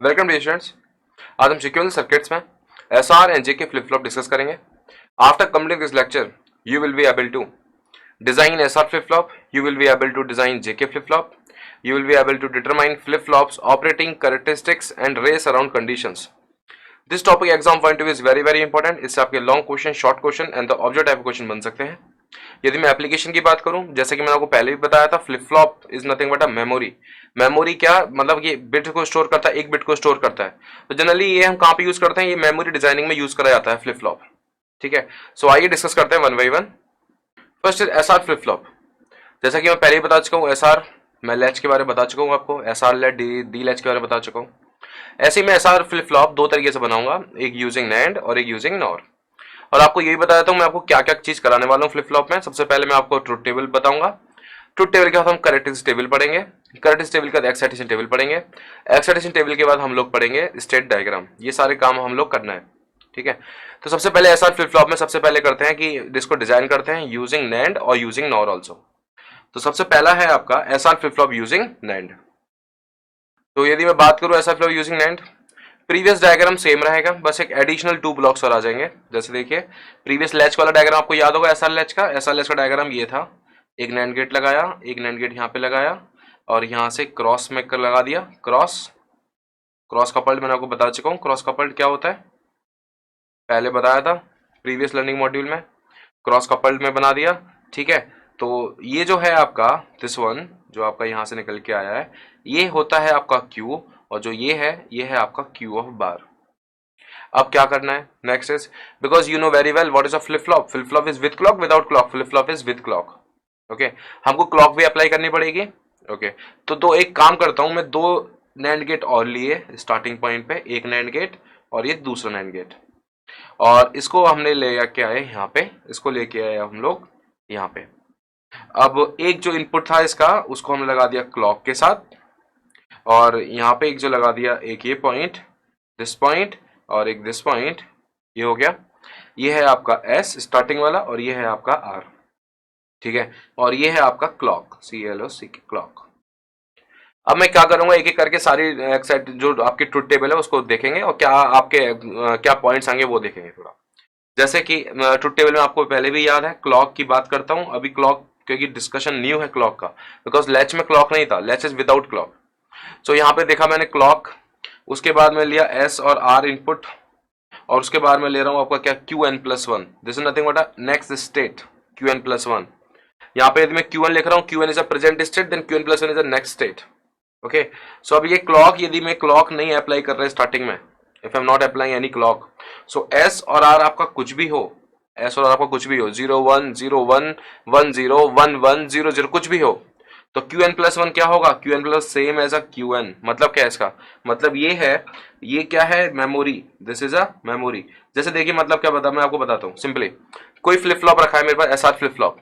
Welcome dear students. आज हम sequential circuits में SR and JK flip flop discuss करेंगे। After completing this lecture you will be able to design SR flip-flop, you will be able to design JK flip-flop, you will be able to determine flip-flops operating characteristics and race around conditions. This topic exam point of view is very important. इससे आपके long question, short question and the object type question बन सकते हैं। यदि मैं application की बात करूं, जैसे कि मैंने आपको पहले भी बताया था, flip flop is nothing but a memory. Memory क्या मतलब, ये बिट को स्टोर करता है, एक बिट को स्टोर करता है। तो जनरली ये हम कहां पे यूज करते हैं, ये मेमोरी डिजाइनिंग में यूज करा जाता है फ्लिप फ्लॉप। ठीक है, सो आइए डिस्कस करते हैं one by one. First is SR flip flop. जैसा कि मैं पहले ही बता चुका हूँ, एसआर मैं लैच के बारे में बता चुका हूँ आपको, एसआर लैच डी लैच के बारे में बता चुका हूँ। ऐसे ही मैं एसआर फ्लिप फ्लॉप दो तरीके से बनाऊंगा, एक यूजिंग नैंड और एक यूजिंग नॉर। और आपको यही बता देता हूँ मैं आपको क्या क्या चीज कराने वाला हूँ फ्लिप फ्लॉप में। सबसे पहले मैं आपको ट्रुथ टेबल बताऊंगा। ट्रुथ टेबल के बाद हम करेक्टरिस्टिक टेबल पढ़ेंगे। करेक्टरिस्टिक टेबल के बाद एक्साइटेशन टेबल पढ़ेंगे। एक्साइटेशन टेबल के बाद हम लोग पढ़ेंगे स्टेट डायग्राम। ये सारे काम हम लोग करना है। ठीक है, तो सबसे पहले एसआर फ्लिप फ्लॉप में सबसे पहले करते हैं कि इसको डिजाइन करते हैं यूजिंग नैंड और यूजिंग नॉर ऑल्सो। तो सबसे पहला है आपका SR flip flop using NAND. तो यदि मैं बात करूं SR flip using NAND, previous diagram same रहेगा, बस एक एडिशनल 2 ब्लॉक्स और आ जाएंगे। जैसे देखिए, प्रीवियस लैच वाला डायग्राम आपको याद होगा, एसआर लैच का। एसआर लैच का डायग्राम ये था, एक नैंड गेट लगाया, एक नैंड गेट यहाँ पे लगाया और यहाँ से क्रॉस मेकर लगा दिया। क्रॉस कपल्ड मैंने आपको बता चुका हूँ, क्रॉस कपल्ड क्या होता है पहले बताया था प्रीवियस लर्निंग मॉड्यूल में, क्रॉस कपल्ड में बना दिया। ठीक है, तो ये जो है आपका दिस वन जो आपका यहाँ से निकल के आया है, ये होता है आपका Q, और जो ये है आपका Q ऑफ बार। अब क्या करना है next is, because you know very well what is a flip flop. Flip flop is with clock, without clock. Flip flop is with clock. Okay, हमको क्लॉक भी अप्लाई करनी पड़ेगी। ओके, तो एक काम करता हूं मैं, 2 नैंड गेट और लिए स्टार्टिंग पॉइंट पे, एक नैंड गेट और ये दूसरा नैंड गेट, और इसको हमने ले के आए यहाँ पे, इसको लेके आए हम लोग यहाँ पे। अब एक जो इनपुट था इसका, उसको हमने लगा दिया क्लॉक के साथ, और यहाँ पे एक जो लगा दिया, एक ये पॉइंट, दिस पॉइंट और एक दिस पॉइंट, ये हो गया। ये है आपका एस स्टार्टिंग वाला और ये है आपका आर। ठीक है, और ये है आपका क्लॉक, CLOC क्लॉक। अब मैं क्या करूंगा, एक एक करके सारी एक्साइट जो आपकी ट्रुथ टेबल है उसको देखेंगे, और क्या आपके क्या पॉइंट्स आएंगे वो देखेंगे थोड़ा। जैसे कि ट्रुथ टेबल में आपको पहले भी याद है, क्लॉक की बात करता हूं अभी। क्लॉक क्योंकि डिस्कशन न्यू है क्लॉक का, बिकॉज लैच में क्लॉक नहीं था, लैच इज विदाउट क्लॉक। सो यहाँ पे देखा मैंने क्लॉक, उसके बाद में लिया एस और आर इनपुट, और उसके बाद में ले रहा हूं आपका क्या, Qn+1। This is nothing but a next state, Qn+1। यहाँ पे यदि मैं Qn लिख रहा हूँ, Qn is a present state, then Qn+1 is a next state. Okay, so अब ये क्लॉक, यदि मैं क्लॉक नहीं अप्लाई कर रहा स्टार्टिंग में, if I am not applying any clock, so S और आर आपका कुछ भी हो, एस और आर आपका कुछ भी हो, 0 1 0 1 1 0 1 1 0 0 कुछ भी हो, तो Qn+1 क्या होगा, Qn+ same as a Qn। मतलब क्या है इसका मतलब, ये है, ये क्या है, memory. This is a memory. जैसे देखिए मतलब क्या बता, मैं आपको बताता हूँ सिंपली। कोई फ्लिप फ्लॉप रखा है मेरे पास, एसआर फ्लिप फ्लॉप।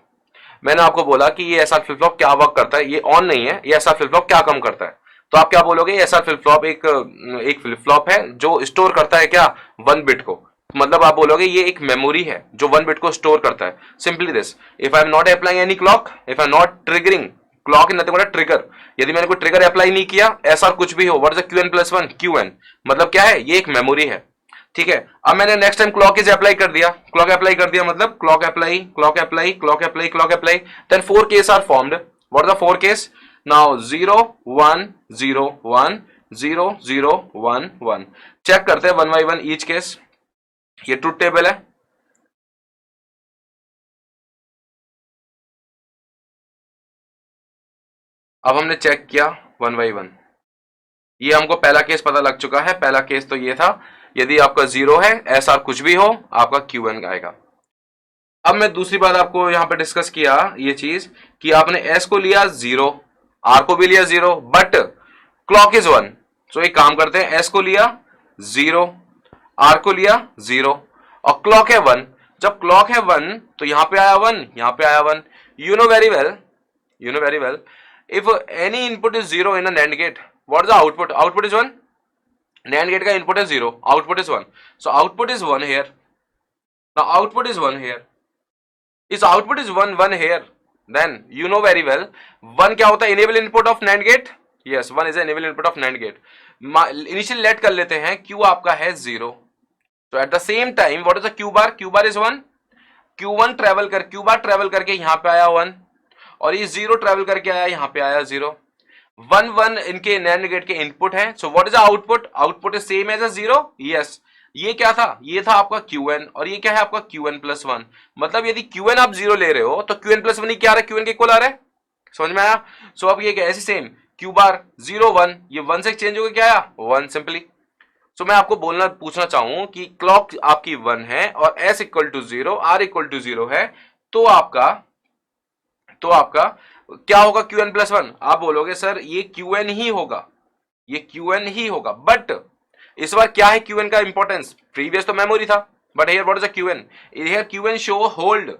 मैंने आपको बोला कि ये एसआर फ्लिप फ्लॉप क्या वर्क करता है, ये ऑन नहीं है, ये एसआर फ्लिप फ्लॉप क्या कम करता है। तो आप क्या बोलोगे, एसआर फ्लिप फ्लॉप एक फ्लिप फ्लॉप है जो स्टोर करता है क्या, 1 बिट को। मतलब आप बोलोगे ये एक मेमोरी है जो 1 बिट को स्टोर करता है। Simply this, if I am not applying any clock, if I am not triggering clock in nothing but trigger, यदि मैंने कोई ट्रिगर अप्लाई नहीं किया, एसआर कुछ भी हो, व्हाट इज Qn+1 Qn, मतलब क्या है, ये एक मेमोरी है। ठीक है, अब मैंने next time clock is apply कर दिया, क्लॉक अप्लाई कर दिया, मतलब clock apply clock apply clock apply clock apply, then 4 case are formed. What are the 4 case, now 0 1 0 1 0 0 1 1। Check करते हैं 1 by 1 ईच केस। ये ट्रुथ टेबल है। अब हमने चेक किया 1 by 1, ये हमको पहला केस पता लग चुका है। पहला केस तो ये था, यदि आपका 0 है, एसआर कुछ भी हो, आपका Qn आएगा। अब मैं दूसरी बात आपको यहां पे डिस्कस किया ये चीज, कि आपने एस को लिया 0, आर को भी लिया 0, बट क्लॉक इज 1। सो एक काम करते हैं, एस को लिया 0, आर को लिया 0 और क्लॉक है 1। जब क्लॉक है 1 तो यहां पे आया 1, यहां पे आया 1। You know very well, you know very well, if any input is 0 in a NAND gate, what is the output? Output is 1. NAND gate का input is 0, output is 1. So output is 1 here. Now output is 1 here. Is output is 1 1 here, then you know very well 1 क्या होता है, enable input of NAND gate, yes 1 is enable input of NAND gate. Initial let कर लेते हैं Q आपका है 0, तो at the same time what is the Q bar, Q bar is 1, Q bar travel करके यहां पे आया 1 और ये 0 ट्रेवल करके आया यहां पे आया 0। 1 1 इनके नैंड गेट के इनपुट है, so what is the output, output is same as a 0, yes. ये क्या था, ये था आपका Qn और ये क्या है आपका Qn प्लस 1। मतलब यदि Qn आप 0 ले रहे हो तो Qn प्लस 1 ही क्या आ रहा है, Qn के इक्वल आ रहा है, समझ में आया। सो अब ये क्या ऐसे सेम क्यू बार 0 1, ये 1 से चेंज होकर क्या आया 1 सिंपली। सो मैं आपको पूछना चाहूं कि क्लॉक आपकी 1 है और s equal to 0 r equal to 0 है, तो आपका क्या होगा Qn प्लस 1। आप बोलोगे सर ये Qn ही होगा, ये Qn ही होगा, बट इस बार क्या है Qn का इंपॉर्टेंस, प्रीवियस तो मेमोरी था, but here what is the Qn, here Qn show hold,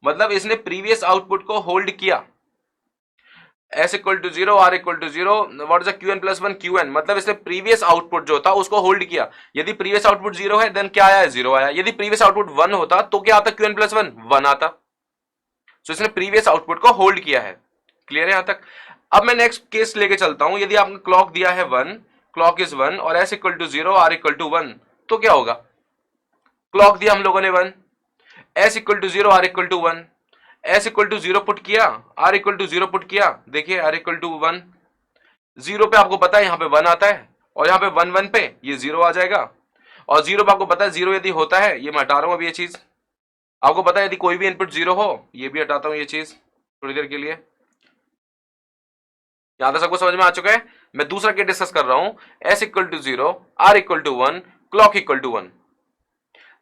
मतलब इसने प्रीवियस आउटपुट को होल्ड किया। s equal to 0 r equal to 0, what is the Qn plus 1 Qn, मतलब इसने प्रीवियस आउटपुट जो था उसको होल्ड किया। यदि प्रीवियस आउटपुट 0 है देन क्या आया है 0 आया, यदि प्रीवियस आउटपुट 1 होता तो क्या आता Qn प्लस 1 1 आता। सो इसने प्रीवियस आउटपुट को होल्ड किया है, क्लियर है यहां तक। अब मैं नेक्स्ट केस लेके चलता हूं, यदि आपने क्लॉक दिया है 1, क्लॉक इज 1 और s equal to 0 r equal to 1, तो क्या होगा, क्लॉक दिया हम लोगों ने 1, s equal to 0 r equal to 1, s equal to 0 put किया, r इक्वल टू 0 पुट किया, देखिए r इक्वल टू 1, 0 पे आपको पता है यहां पे 1 आता है और यहां पे 1 1 पे ये 0 आ जाएगा, और 0 पे आपको पता है 0 यदि होता है, ये मैं हटा रहा हूं अभी ये चीज, आपको पता है यदि कोई भी इनपुट 0 हो, ये भी हटाता हूं ये चीज थोड़ी देर के लिए। यहां तक सबको समझ में आ चुका है। मैं दूसरा केस डिस्कस कर रहा हूं, s equal to 0 r equal to 1 clock equal to 1।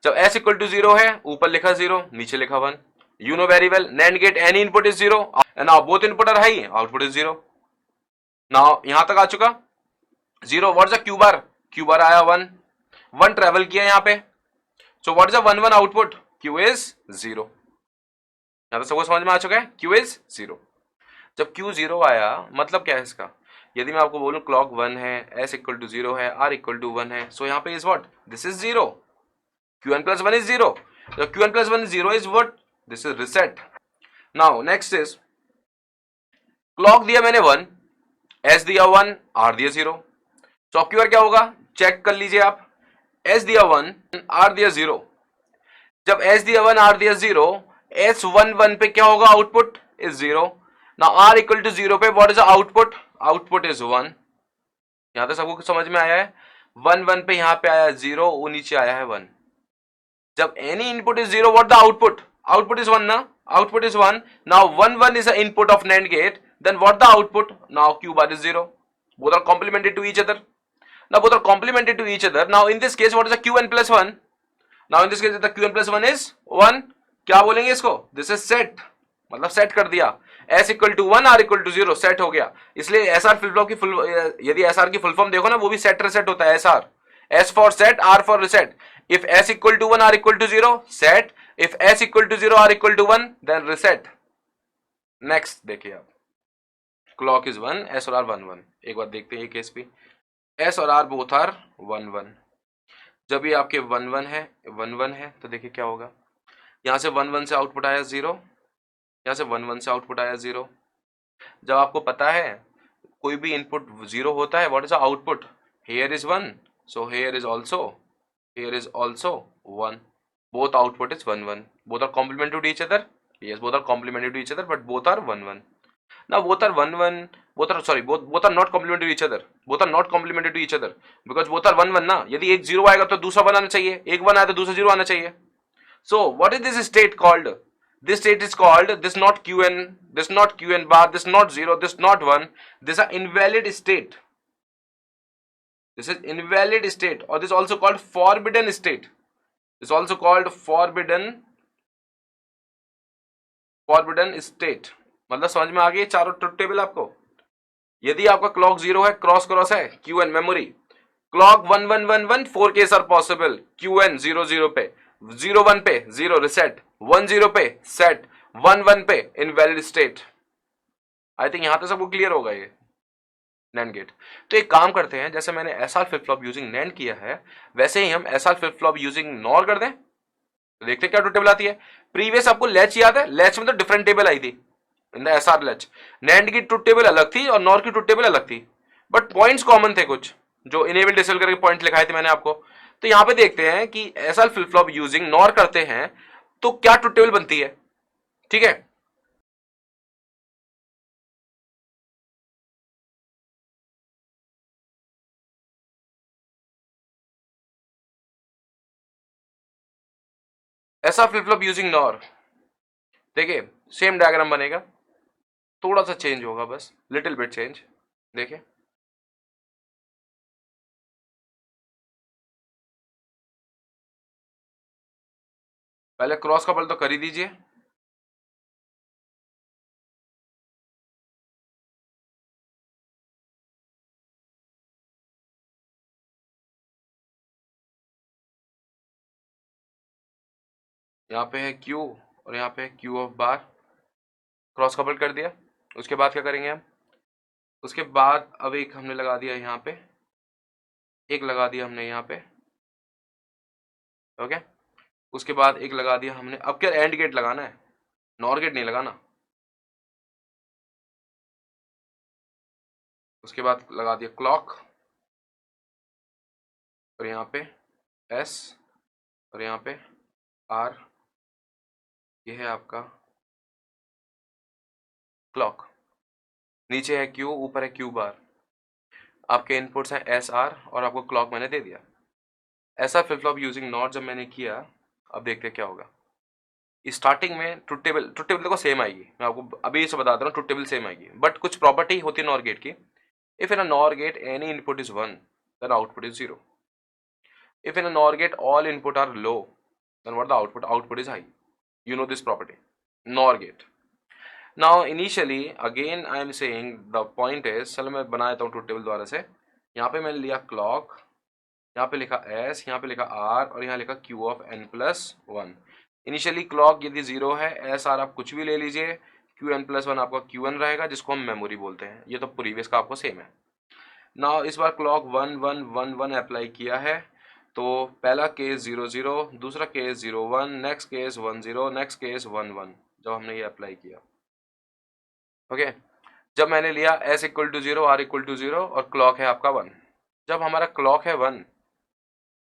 जब s इक्वल टू 0 है ऊपर लिखा 0 नीचे लिखा 1, you know very well NAND gate any input is 0 and now both input are high, output is 0। Now यहां तक आ चुका 0, what is the Q bar आया 1, 1 ट्रेवल किया यहां पे, so what is the 1 1 output, q is 0। यहां तक सबको समझ में आ चुका है, q इज 0। जब Q 0 आया मतलब क्या है इसका, यदि मैं आपको बोलूं क्लॉक 1 है, s इक्वल टू 0 है, r इक्वल टू 1 है, सो यहां पे is what, this is 0, Qn plus 1 is 0, जब Qn plus 1 is 0 is what, this is reset. Now next is clock दिया मैंने 1, s दिया 1, r दिया 0, तो अब क्या होगा चेक कर लीजिए आप, s दिया 1 r दिया 0, जब s दिया 1 r दिया 0, s 1 1 पे क्या होगा output is 0। Now r equal to 0 पे what is the output, output is 1। यहां तक सबको समझ में आया है, 1 1 पे यहां पे आया 0, वो नीचे आया है 1। जब any input is 0 what the output, output is 1 ना, output is 1। Now 1 1 is the input of NAND gate, then what the output, now q bar is 0, both are complementary to each other, now both are complementary to each other। Now in this case what is the Qn plus 1, now in this case the Qn plus 1 is 1, क्या बोलेंगे इसको, this is set, मतलब set कर दिया, s equal to 1 r equal to 0 set हो गया। इसलिए SR flip flop की फुल, यदि SR की फुल फॉर्म देखो ना वो भी सेट रिसेट होता है, SR, S for set R for reset. If s equal to 1 r equal to 0 set, if s equal to 0 r equal to 1 then reset. Next देखिए आप, क्लॉक इज 1, s और r 1 1, एक बार देखते हैं ये case भी, s और r both are 1 1। जब ये आपके 1 1 है 1 1 है तो देखिए क्या होगा, यहां से 1 1 से आउटपुट आया 0, यहां से 1 1 से आउटपुट आया 0। जब आपको पता है कोई भी इनपुट 0 होता है what is the output, here is 1, so here is also 1, both output is 1 1, both are complementary to each other, yes both are complementary to each other but both are 1 1। Now both are 1 1, both are not complementary to each other, both are not complementary to each other because both are 1 1 ना, यदि एक 0 आएगा तो दूसरा 1 आना चाहिए, एक 1 आया तो दूसरा 0 आना चाहिए। So what is this state called, this state is called, this not Qn, this not Qn bar, this not 0, this not 1, this is an invalid state, this is invalid state, or this is also called forbidden state, this is also called forbidden state। मतलब समझ में आ गई चारों truth table आपको। यदि आपका clock 0 है, cross cross है, Qn memory, clock 1 1 1 1 4 case are possible, Qn 0 0 पे, 0 1 पे 0 रिसेट, 1 0 पे सेट, 1 1 पे इनवैलिड स्टेट। आई थिंक यहां तक सबको क्लियर होगा ये NAND गेट। तो एक काम करते हैं, जैसे मैंने SR flip flop using NAND किया है वैसे ही हम SR flip flop using NOR कर दें, तो देखते हैं क्या ट्रुथ टेबल आती है। प्रीवियस आपको लैच याद है, लैच में तो डिफरेंट टेबल आई थी in the SR latch, NAND की ट्रुथ टेबल अलग थी और NOR की ट्रुथ टेबल अलग थी। बट पॉइंट्स कॉमन थे कुछ, जो इनेबल डिसेबल करके पॉइंट लिखाए थे मैंने आपको। तो यहां पे देखते हैं कि SR flip flop using nor करते हैं तो क्या ट्रुथ टेबल बनती है। ठीक है, SR flip flop using nor, देखिए सेम डायग्राम बनेगा, थोड़ा सा चेंज होगा बस, लिटिल बिट चेंज। देखिए पहले क्रॉस कपल तो कर ही दीजिए। यहाँ पे है क्यू और यहाँ पे है Q of bar, cross couple कर दिया। उसके बाद क्या करेंगे हम, उसके बाद अब एक हमने लगा दिया यहाँ पे, एक लगा दिया हमने यहाँ पे। ओके, उसके बाद एक लगा दिया हमने। अब क्या एंड गेट लगाना है, नॉर गेट नहीं लगाना। उसके बाद लगा दिया क्लॉक, और यहाँ पे एस, और यहाँ पे आर, ये है आपका क्लॉक। नीचे है क्यू, ऊपर है क्यू बार। आपके इनपुट्स हैं एस आर, और आपको क्लॉक मैंने दे दिया। ऐसा फ्लिप फ्लॉप यूजिंग नॉट जब मैंने किया, अब देखते हैं क्या होगा। स्टार्टिंग में ट्रुथ टेबल देखो सेम आएगी, मैं आपको अभी से बता रहा हूँ, ट्रुथ टेबल सेम आएगी, बट कुछ प्रॉपर्टी होती है नॉर गेट की। If in a NOR gate any input is 1 then output is 0। If in a NOR gate all input are low then what the output is high. You know this property, NOR gate. Now initially again I am saying the point is, चलो मैं बना देता हूँ truth table द्वारा से। यहाँ पे मैंने लिया क्लॉक, यहाँ पे लिखा S, यहाँ पे लिखा R, और यहाँ लिखा Q of n+1। Initially clock यदि 0 है, एस आर आप कुछ भी ले लीजिए, Qn+1 आपका Qn रहेगा, जिसको हम मेमोरी बोलते हैं। ये तो प्रीवियस का आपको सेम है। ना इस बार क्लॉक 1 1 1 1 अप्लाई किया है, तो पहला केस 0 0, दूसरा case 0 1, next case 1 0, next case 1 1, जब हमने ये अप्लाई किया। ओके, जब मैंने लिया s equal to 0, r equal to 0, और क्लॉक है आपका 1। जब हमारा क्लॉक है 1,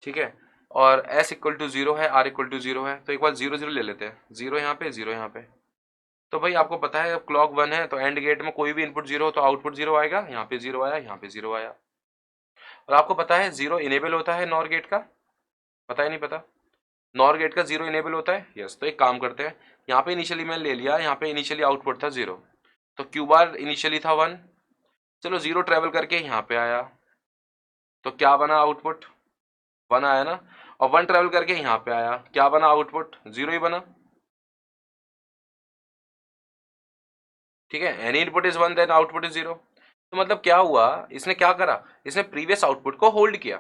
ठीक है, और s इक्वल टू 0 है, r इक्वल टू 0 है, तो एक बार 0 0 ले लेते हैं, 0 यहाँ पे, 0 यहाँ पे। तो भाई आपको पता है अब क्लॉक 1 है तो एंड गेट में कोई भी इनपुट 0 हो तो आउटपुट 0 आएगा। यहाँ पे 0 आया, यहाँ पे 0 आया। और आपको पता है 0 इनेबल होता है नॉर गेट का, पता ही नहीं पता, नॉर गेट का 0 इनेबल होता है। यस, तो एक काम करते हैं, यहाँ पे इनिशियली मैंने ले लिया, यहाँ पे इनिशियली आउटपुट था 0, तो क्यू बार इनिशियली था 1, चलो 0 ट्रेवल करके यहाँ पे आया, तो क्या बना आउटपुट, 1 आया ना। और 1 ट्रेवल करके यहाँ पे आया, क्या बना आउटपुट, 0 ही बना। ठीक है, any input is 1 then output is 0। तो मतलब क्या हुआ, इसने क्या करा, इसने प्रीवियस आउटपुट को होल्ड किया।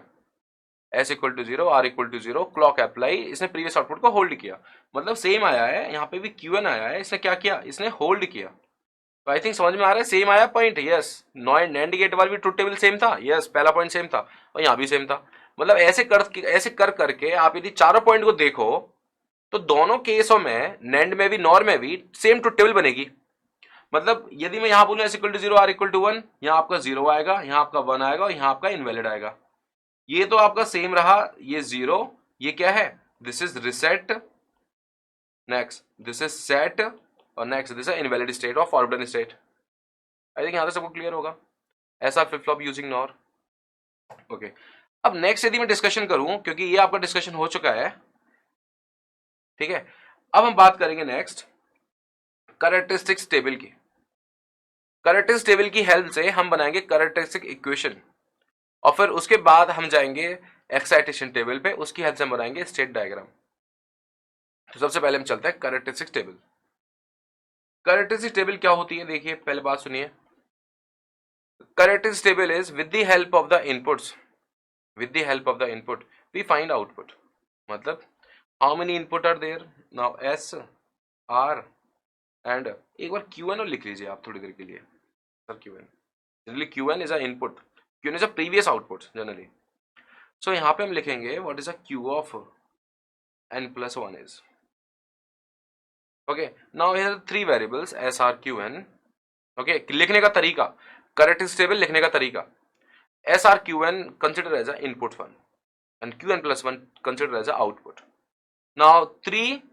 S equal to 0, R equal to 0, clock apply, इसने प्रीवियस आउटपुट को होल्ड किया। मतलब सेम आया है, यहाँ पे भी क्यूएन आया है, इसने क्या किया, इसने होल्ड किया। तो आई थिंक समझ में आ रहा है, सेम आया पॉइंट। यस, नॉइंड गेट वाला भी ट्रुथ टेबल सेम था। यस, पहला पॉइंट सेम था और यहाँ भी सेम था। मतलब ऐसे कर करके आप यदि चारों पॉइंट को देखो तो दोनों केसों में, नैंड में भी नॉर में भी सेम ट्रुथ टेबल बनेगी। मतलब यदि मैं यहाँ बोलूँ S equal to 0, R equal to 1, यहाँ आपका 0 आएगा, यहाँ आपका 1 आएगा, और यहाँ आपका इनवैलिड आएगा। ये तो आपका सेम रहा, ये 0, ये क्या है, this is reset, next this is set, और next this is invalid state और फॉरवर्डन स्टेट। आई थिंक यहां तक सबको क्लियर होगा, ऐसा flip flop using nor. Okay, अब नेक्स्ट यदि मैं डिस्कशन करूं, क्योंकि ये आपका डिस्कशन हो चुका है, ठीक है, अब हम बात करेंगे नेक्स्ट कैरेक्टरिस्टिक्स टेबल की। कैरेक्टरिस्टिक्स टेबल की हेल्प से हम बनाएंगे कैरेक्टरिस्टिक इक्वेशन, और फिर उसके बाद हम जाएंगे एक्साइटेशन टेबल पे, उसकी हेल्प से हम बनाएंगे स्टेट डायग्राम। तो सबसे पहले हम चलते हैं कैरेक्टरिस्टिक्स टेबल। कैरेक्टरिस्टिक्स टेबल क्या होती है, देखिए पहले बात सुनिए। Characteristic table is with the help of the inputs, with the help of the input we find output। मतलब how many input are there now, S, R and एक बार Qn और लिख लीजिए आप थोड़ी देर के लिए। Sir Qn, generally Qn is a input, Qn is a previous output generally। so यहाँ पे हम लिखेंगे what is a Q of n+1 is। okay, now here are three variables S, R, Qn। Okay, लिखने का तरीका, characteristic table लिखने का तरीका, SRQN consider as a input 1 and Qn plus 1 consider as a output. Now 3,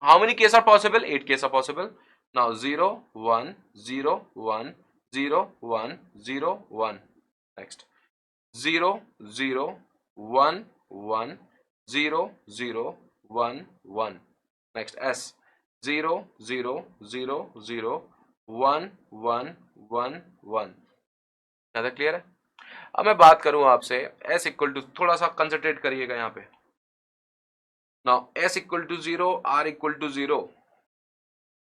how many cases are possible? 8 cases are possible. Now 0, 1, 0, 1, 0, 1, 0, 1. Next 0, 0, 1, 1, 0, 0, 1, 1. Next S 0, 0, 0, 0, 1, 1, 1, 1. ज़्यादा clear है? अब मैं बात करूं आपसे S इक्वल टू, थोड़ा सा कंसंट्रेट करिएगा यहाँ पे. Now S equal to 0, R equal to 0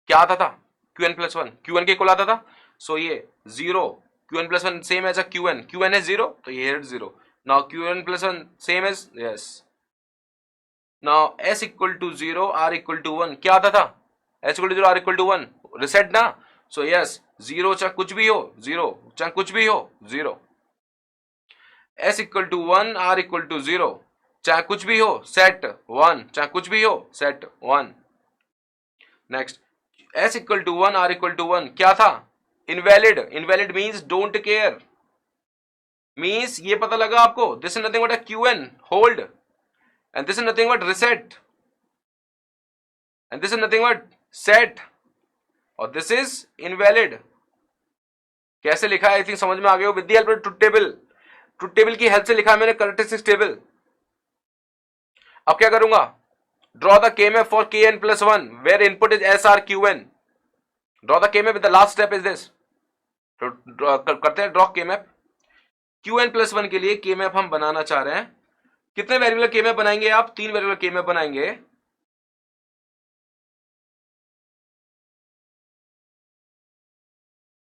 क्या आता था? Qn प्लस 1, Qn के इक्वल आता था. सो ये 0, Qn plus 1 same as a Qn, Qn है 0 तो ये है 0. Now Qn plus 1 same as, yes. Now S equal to 0, R equal to 1 क्या आता था? S equal to 0, R equal to 1 reset ना. सो यस 0 चाहे कुछ भी हो 0, चाहे कुछ भी हो 0. S equal to 1, R equal to 0 चाहे कुछ भी हो सेट 1, चाहे कुछ भी हो set 1. Next S equal to 1, R equal to 1 क्या था? Invalid. Invalid means don't care, means ये पता लगा आपको this is nothing but a Qn hold and this is nothing but reset and this is nothing but set और this is invalid. कैसे लिखा है? आई थिंक समझ में आ गया हो. With the help of truth table, truth table की हेल्प से लिखा है मैंने कैरेक्टरिस्टिक्स टेबल. अब क्या करूंगा? Draw the KMF for Kn plus 1 where input is SRQN. Draw the KMF with the last step is this. तो करते हैं ड्रॉ KMF. Qn प्लस 1 के लिए KMF हम बनाना चाह रहे हैं. कितने वेरिएबल KMF बनाएंगे आप? 3 वेरिएबल KMF बनाएंगे.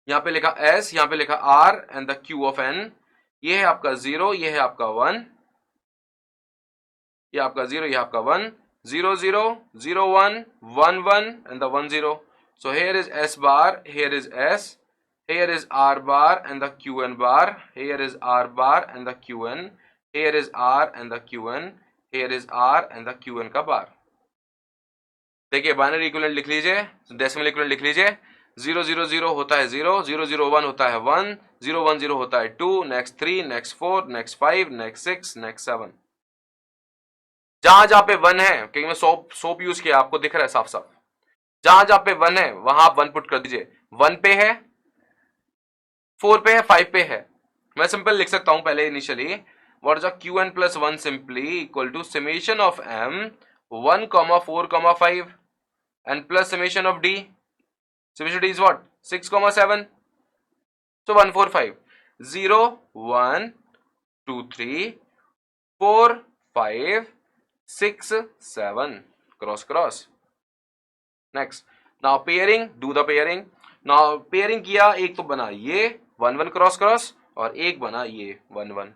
यहां पे लिखा S, यहां पे लिखा R and the Q of N. ये है आपका 0, ये है आपका 1, ये आपका 0, ये आपका 1, 0, 0, 0, 1, 1, 1 and the 1, 0. So here is S bar, here is S, here is R bar and the Qn bar, here is R bar and the Qn, here is R and the Qn, here is R and the Qn का बार. देखिए binary equivalent लिख लीजिए, decimal equivalent लिख लीजिए. 0, 0, 0 होता है 0, 0, 0, 1 होता है 1, 0, 1, 0 होता है 2, next 3, next 4, next 5, next 6, next 7. जहां जहां पे 1 है, क्योंकि मैं सोप यूज किया आपको दिख रहा है साफ साफ. जहां जहां पे 1 है वहां आप 1 पुट कर दीजिए. 1 पे है, 4 पे है, 5 पे है. मैं सिंपल लिख सकता हूं पहले initially. What is Qn plus 1 simply equal to summation of m 1, 4, 5 and plus summation of d. Summation of d is what? 6, 7. So 1, 4, 5. 0, 1, 2, 3, 4, 5, 6, 7. Cross, cross. Next. Now pairing. Do the pairing. Now pairing किया, एक तो बना ये 1, 1 cross cross और एक बना ये 1, 1.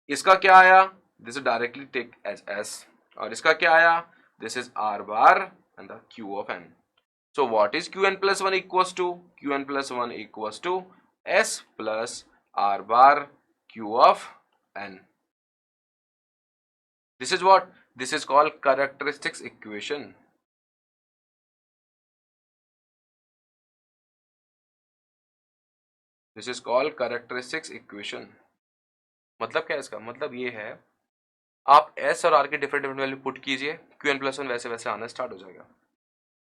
इसका क्या आया? This is directly take as S. और इसका क्या आया? This is R bar and the Q of N. So what is Qn plus 1 equals to? Qn plus 1 equals to S plus R bar Q of N. This is what? This is called characteristics equation. This is called characteristics equation. मतलब क्या है इसका? मतलब ये है आप S और R के डिफरेंट डिफरेंट वैल्यू पुट कीजिए, Qn प्लस 1 वैसे वैसे आना स्टार्ट हो जाएगा.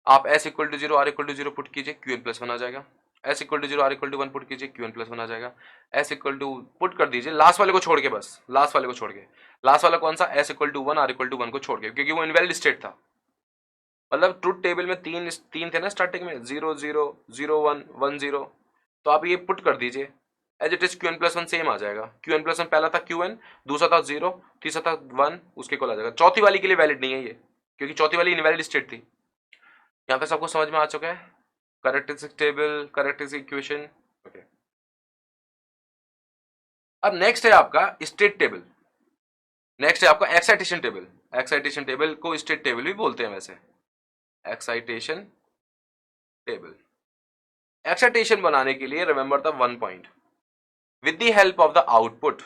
आप S equal to 0, R equal to 0 put कीजिए, Qn प्लस 1 आ जाएगा. S equal to 0, R equal to 1 put कीजिए, Qn प्लस 1 आ जाएगा. S इक्वल टू पुट कर दीजिए लास्ट वाले को छोड़ के, बस लास्ट वाले को छोड़ के. लास्ट वाला कौन सा? S equal to 1, R equal to 1 को छोड़ के, क्योंकि वो इनवैलिड स्टेट था. मतलब ट्रुथ टेबल में तीन थे ना स्टार्टिंग में, 0, 0, 0, 1, 1, 0. तो आप ये पुट कर दीजिए as it is. Qn plus 1 same आ जाएगा. Qn प्लस 1 पहला था Qn, दूसरा था 0, तीसरा था 1, उसके को आ जाएगा. चौथी वाली के लिए वैलिड नहीं है ये, क्योंकि चौथी वाली इनवैलिड स्टेट थी. यहाँ पे सबको समझ में आ चुका है? Characteristic table, characteristic equation. Okay. अब नेक्स्ट है आपका स्टेट टेबल. नेक्स्ट है आपका एक्साइटेशन टेबल. एक्साइटेशन टेबल को स्टेट टेबल भी बोलते हैं वैसे. Excitation table. एक्साइटेशन बनाने के लिए remember the 1 point. With the help of the output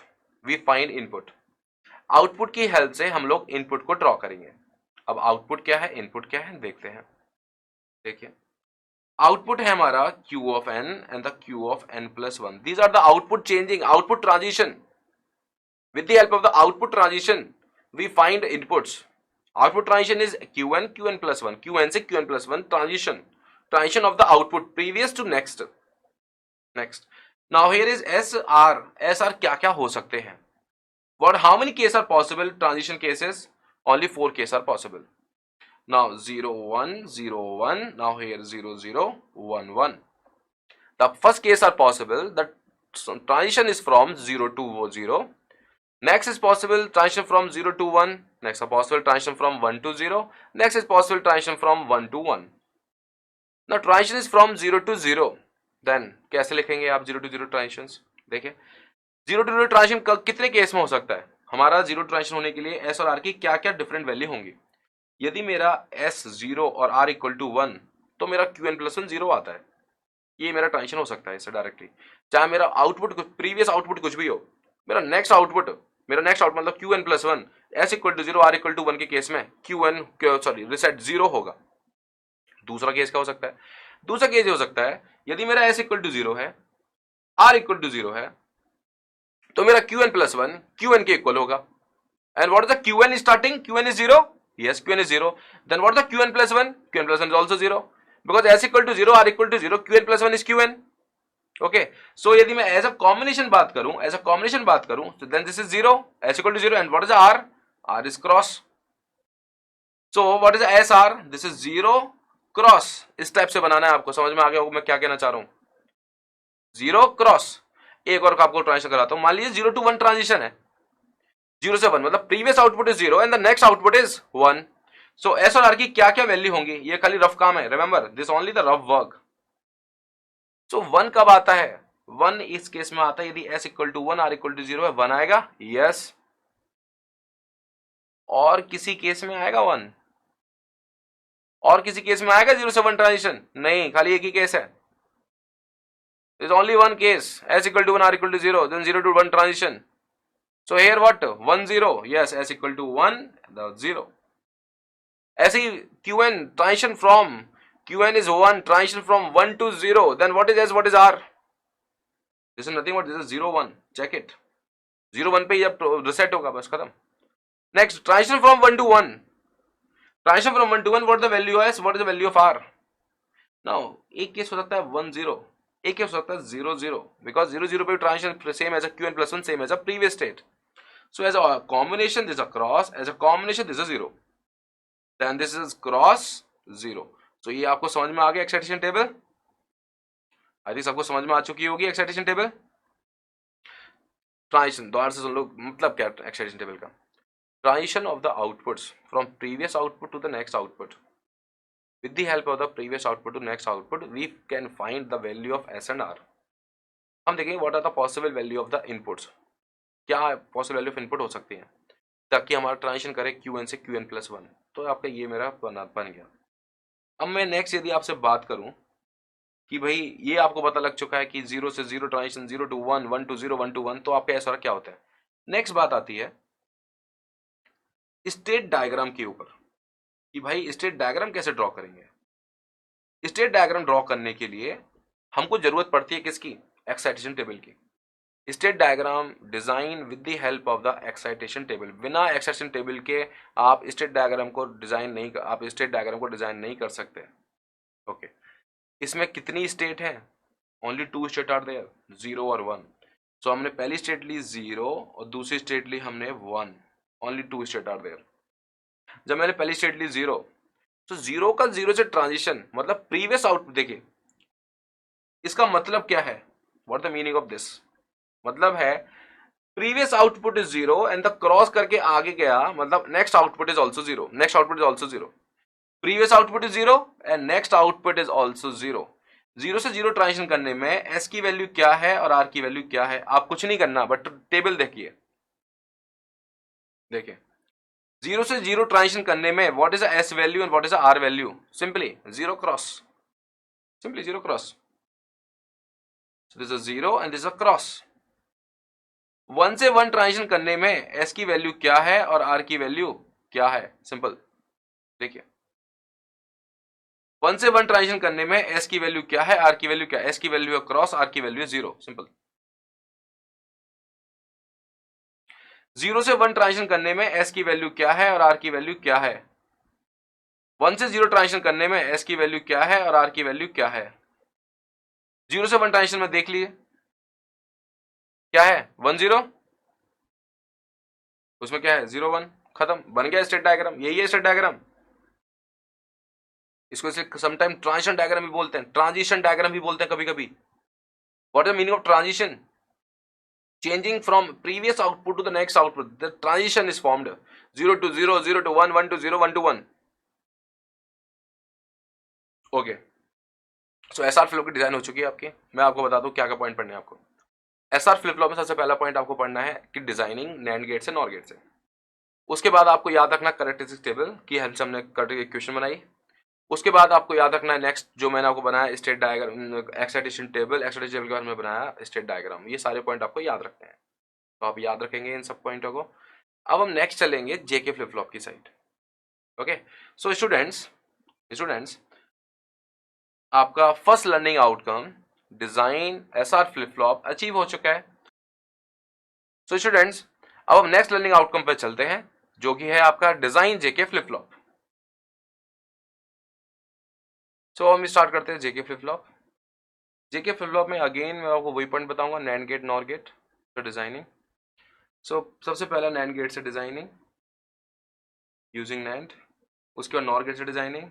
we find input. Output की हेल्प से हम लोग इनपुट को ड्रॉ करेंगे. अब आउटपुट क्या है, इनपुट क्या है, देखते हैं. देखिए आउटपुट है हमारा Q of n and the Q of n plus 1. These are the output changing, output transition. With the help of the output transition, we find inputs. Output transition is Qn, Qn plus 1. Qn से Qn plus 1 transition. Transition of the output previous to next. Next. Now here is SR. SR क्या क्या हो सकते हैं? What? How many cases are possible? Transition cases. Only 4 cases are possible. Now 0 1 0 1. Now here 0 0 1 1. The first case are possible. The transition is from 0 to 0. Next is possible transition from 0 to 1. Next is possible transition from 1 to 0. Next is possible transition from 1 to 1. Now transition is from 0 to 0. Then कैसे लिखेंगे आप 0 to 0 transitions? देखिए 0 to 0 transition कितने case में हो सकता है? हमारा 0 transition होने के लिए S और R की क्या क्या डिफरेंट वैल्यू होंगी? यदि मेरा S 0 और R इक्वल टू 1 तो मेरा Qn प्लस 1 0 आता है। ये मेरा ट्रांजिशन हो सकता है इससे डायरेक्टली, चाहे मेरा आउटपुट प्रीवियस आउटपुट कुछ भी हो, मेरा नेक्स्ट आउटपुट मतलब Qn plus 1 S equal to 0 R equal to 1 के केस में रिसेट 0 होगा। दूसरा केस क्या हो सकता है? दूसरा केस हो सकता है यदि मेरा S इक्वल टू 0 है, R इक्वल टू 0 है, तो मेरा Qn प्लस 1 Qn के इक्वल होगा। And what is the Qn starting? Qn is 0. Yes, Qn is 0. Then what is the Qn plus 1? Qn plus 1 is also 0. Because S equal to 0, R equal to 0, Qn plus 1 is Qn. Okay. So यदि मैं as a combination बात करूं, so then this is 0. S equal to 0. And what is the R? R is cross. So what is the SR? This is 0 cross. इस type से बनाना है आपको, समझ में आ गया होगा मैं क्या कहना चाह रहा हूं? 0 क्रॉस। एक और आपको ट्रांजिशन कराता हूं। मान लीजिए 0 to 1 ट्रांजिशन है, 0 से 1 मतलब previous output is 0 and the next output is 1. So S और आर की क्या क्या वैल्यू होंगी? ये खाली रफ काम है, remember this only the rough work. So 1 कब आता है? 1 इस केस में आता है यदि s equal to 1 R equal to 0 है, 1 आएगा. यस. और किसी केस में आएगा 1? और किसी केस में आएगा 0 से 1 ट्रांजिशन? नहीं, खाली एक ही केस है. There is only one case, s equal to 1 r equal to 0, then 0 to 1 transition. So here what? 1 0. Yes, s equal to 1 the 0. ऐसे ही qn transition from qn is 1 transition from 1 to 0. Then what is s? What is r? This is nothing but this is 0 1. Check it. 0 1 पे जब reset होगा बस खत्म. Next transition from 1 to 1. Transition from 1 to 1. What is the value of s? What is the value of r? Now एक case हो सकता है 1 0. एक हो सकता है 0 0 because 0 0 पे transition same as a qn plus 1 same as a previous state. So as a combination this is a cross, as a combination this is 0, then this is cross 0. So ये आपको समझ में आ गया एक्साइटेशन टेबल? आई थिंक सबको समझ में आ चुकी होगी एक्साइटेशन टेबल. ट्रांजिशन दोबारा से सुन लो, मतलब क्या एक्साइटेशन टेबल का? Transition of the outputs from previous output to the next output. With the help of the previous output to next output, we can find the value of S and R. हम देखेंगे what are the possible value of the inputs. क्या possible value of input हो सकती है ताकि हमारा transition करे Qn से Qn plus 1. तो आपका ये मेरा बन गया. अब मैं नेक्स्ट यदि आपसे बात करूं कि भाई ये आपको पता लग चुका है कि 0 से 0 ट्रांजिशन, 0 to 1, 1 to 0, 1 to 1, तो आपका S और R क्या होता है? नेक्स्ट बात आती है स्टेट डायग्राम के ऊपर कि भाई स्टेट डायग्राम कैसे ड्रॉ करेंगे. स्टेट डायग्राम ड्रॉ करने के लिए हमको जरूरत पड़ती है किसकी? एक्साइटेशन टेबल की. State diagram design with the help of the excitation table. बिना एक्साइटेशन टेबल के आप स्टेट डायग्राम को डिजाइन नहीं कर सकते. ओके. इसमें कितनी स्टेट है? ओनली 2 स्टेट आर देयर, 0 और 1. सो हमने पहली स्टेट ली 0 और दूसरी स्टेट ली हमने 1. Only 2 state are there. जब मैंने पहली स्टेट ली 0, तो 0 का 0 से ट्रांजिशन मतलब प्रीवियस आउटपुट. देखिए इसका मतलब क्या है? What the meaning of this? मतलब है previous output is 0 and the cross करके आगे गया मतलब next output is also 0. Next output is also 0. Previous output is 0 and next output is also 0. 0 से 0 ट्रांजिशन करने में s की वैल्यू क्या है और r की वैल्यू क्या है? आप कुछ नहीं करना, बट टेबल देखिए. 0 से 0 ट्रांजिशन करने में what is s value and what is r value? Simply 0 cross. Simply 0 cross. So this is 0 and this is a cross. 1 से 1 ट्रांजिशन करने में s की वैल्यू क्या है और r की वैल्यू क्या है? सिंपल. देखिए 1 से 1 ट्रांजिशन करने में एस की वैल्यू क्या है, आर की वैल्यू क्या है, एस की वैल्यू है क्रॉस, आर की वैल्यू है 0, सिंपल। 0 से 1 ट्रांजिशन करने में एस की वैल्यू क्या है और आर की वैल्यू क्या है। 1 से 0 ट्रांजिशन करने में एस की वैल्यू क्या है और आर की वैल्यू क्या है। 0 से 1 ट्रांजिशन में देख लिए क्या है 1 0, उसमें क्या है 0 1, खत्म, बन गया स्टेट डायग्राम। यही है स्टेट डायग्राम। इसको समटाइम ट्रांजिशन डायग्राम भी बोलते हैं, ट्रांजिशन डायग्राम भी बोलते हैं कभी कभी। What is the meaning of transition? Changing from previous output to the next output, the transition is formed. 0 to 0, 0 to 1, 1 to 0, 1 to 1. Okay, so SR flip की design हो चुकी है आपकी। मैं आपको बता दूं क्या क्या पॉइंट पढ़ने हैं आपको। एसआर फ्लिप फ्लॉप में सबसे पहला पॉइंट आपको पढ़ना है कि डिजाइनिंग नैंड गेट से नॉर गेट से। उसके बाद आपको याद रखना कैरेक्टरिस्टिक टेबल की हेल्प से हमने इक्वेशन बनाई। उसके बाद आपको याद रखना है नेक्स्ट जो मैंने आपको बनाया state diagram, excitation table, excitation table के बाद में बनाया स्टेट डायग्राम। ये सारे पॉइंट आपको याद रखने हैं, तो आप याद रखेंगे इन सब पॉइंटों को। अब हम नेक्स्ट चलेंगे जेके फ्लिप फ्लॉप की साइड। ओके, सो स्टूडेंट्स आपका first learning outcome design SR flip flop achieve हो चुका है। सो स्टूडेंट्स अब हम नेक्स्ट लर्निंग आउटकम पे चलते हैं जो कि है आपका डिजाइन जेके फ्लिप फ्लॉप। सो हम स्टार्ट करते हैं जेके फ्लिप फ्लॉप। जेके फ्लिप फ्लॉप में अगेन मैं आपको वही पॉइंट बताऊंगा, नैंड गेट नॉर गेट, तो डिजाइनिंग। सो सबसे पहला नैंड गेट से डिजाइनिंग यूजिंग नैंड, उसके बाद नॉर गेट से डिजाइनिंग।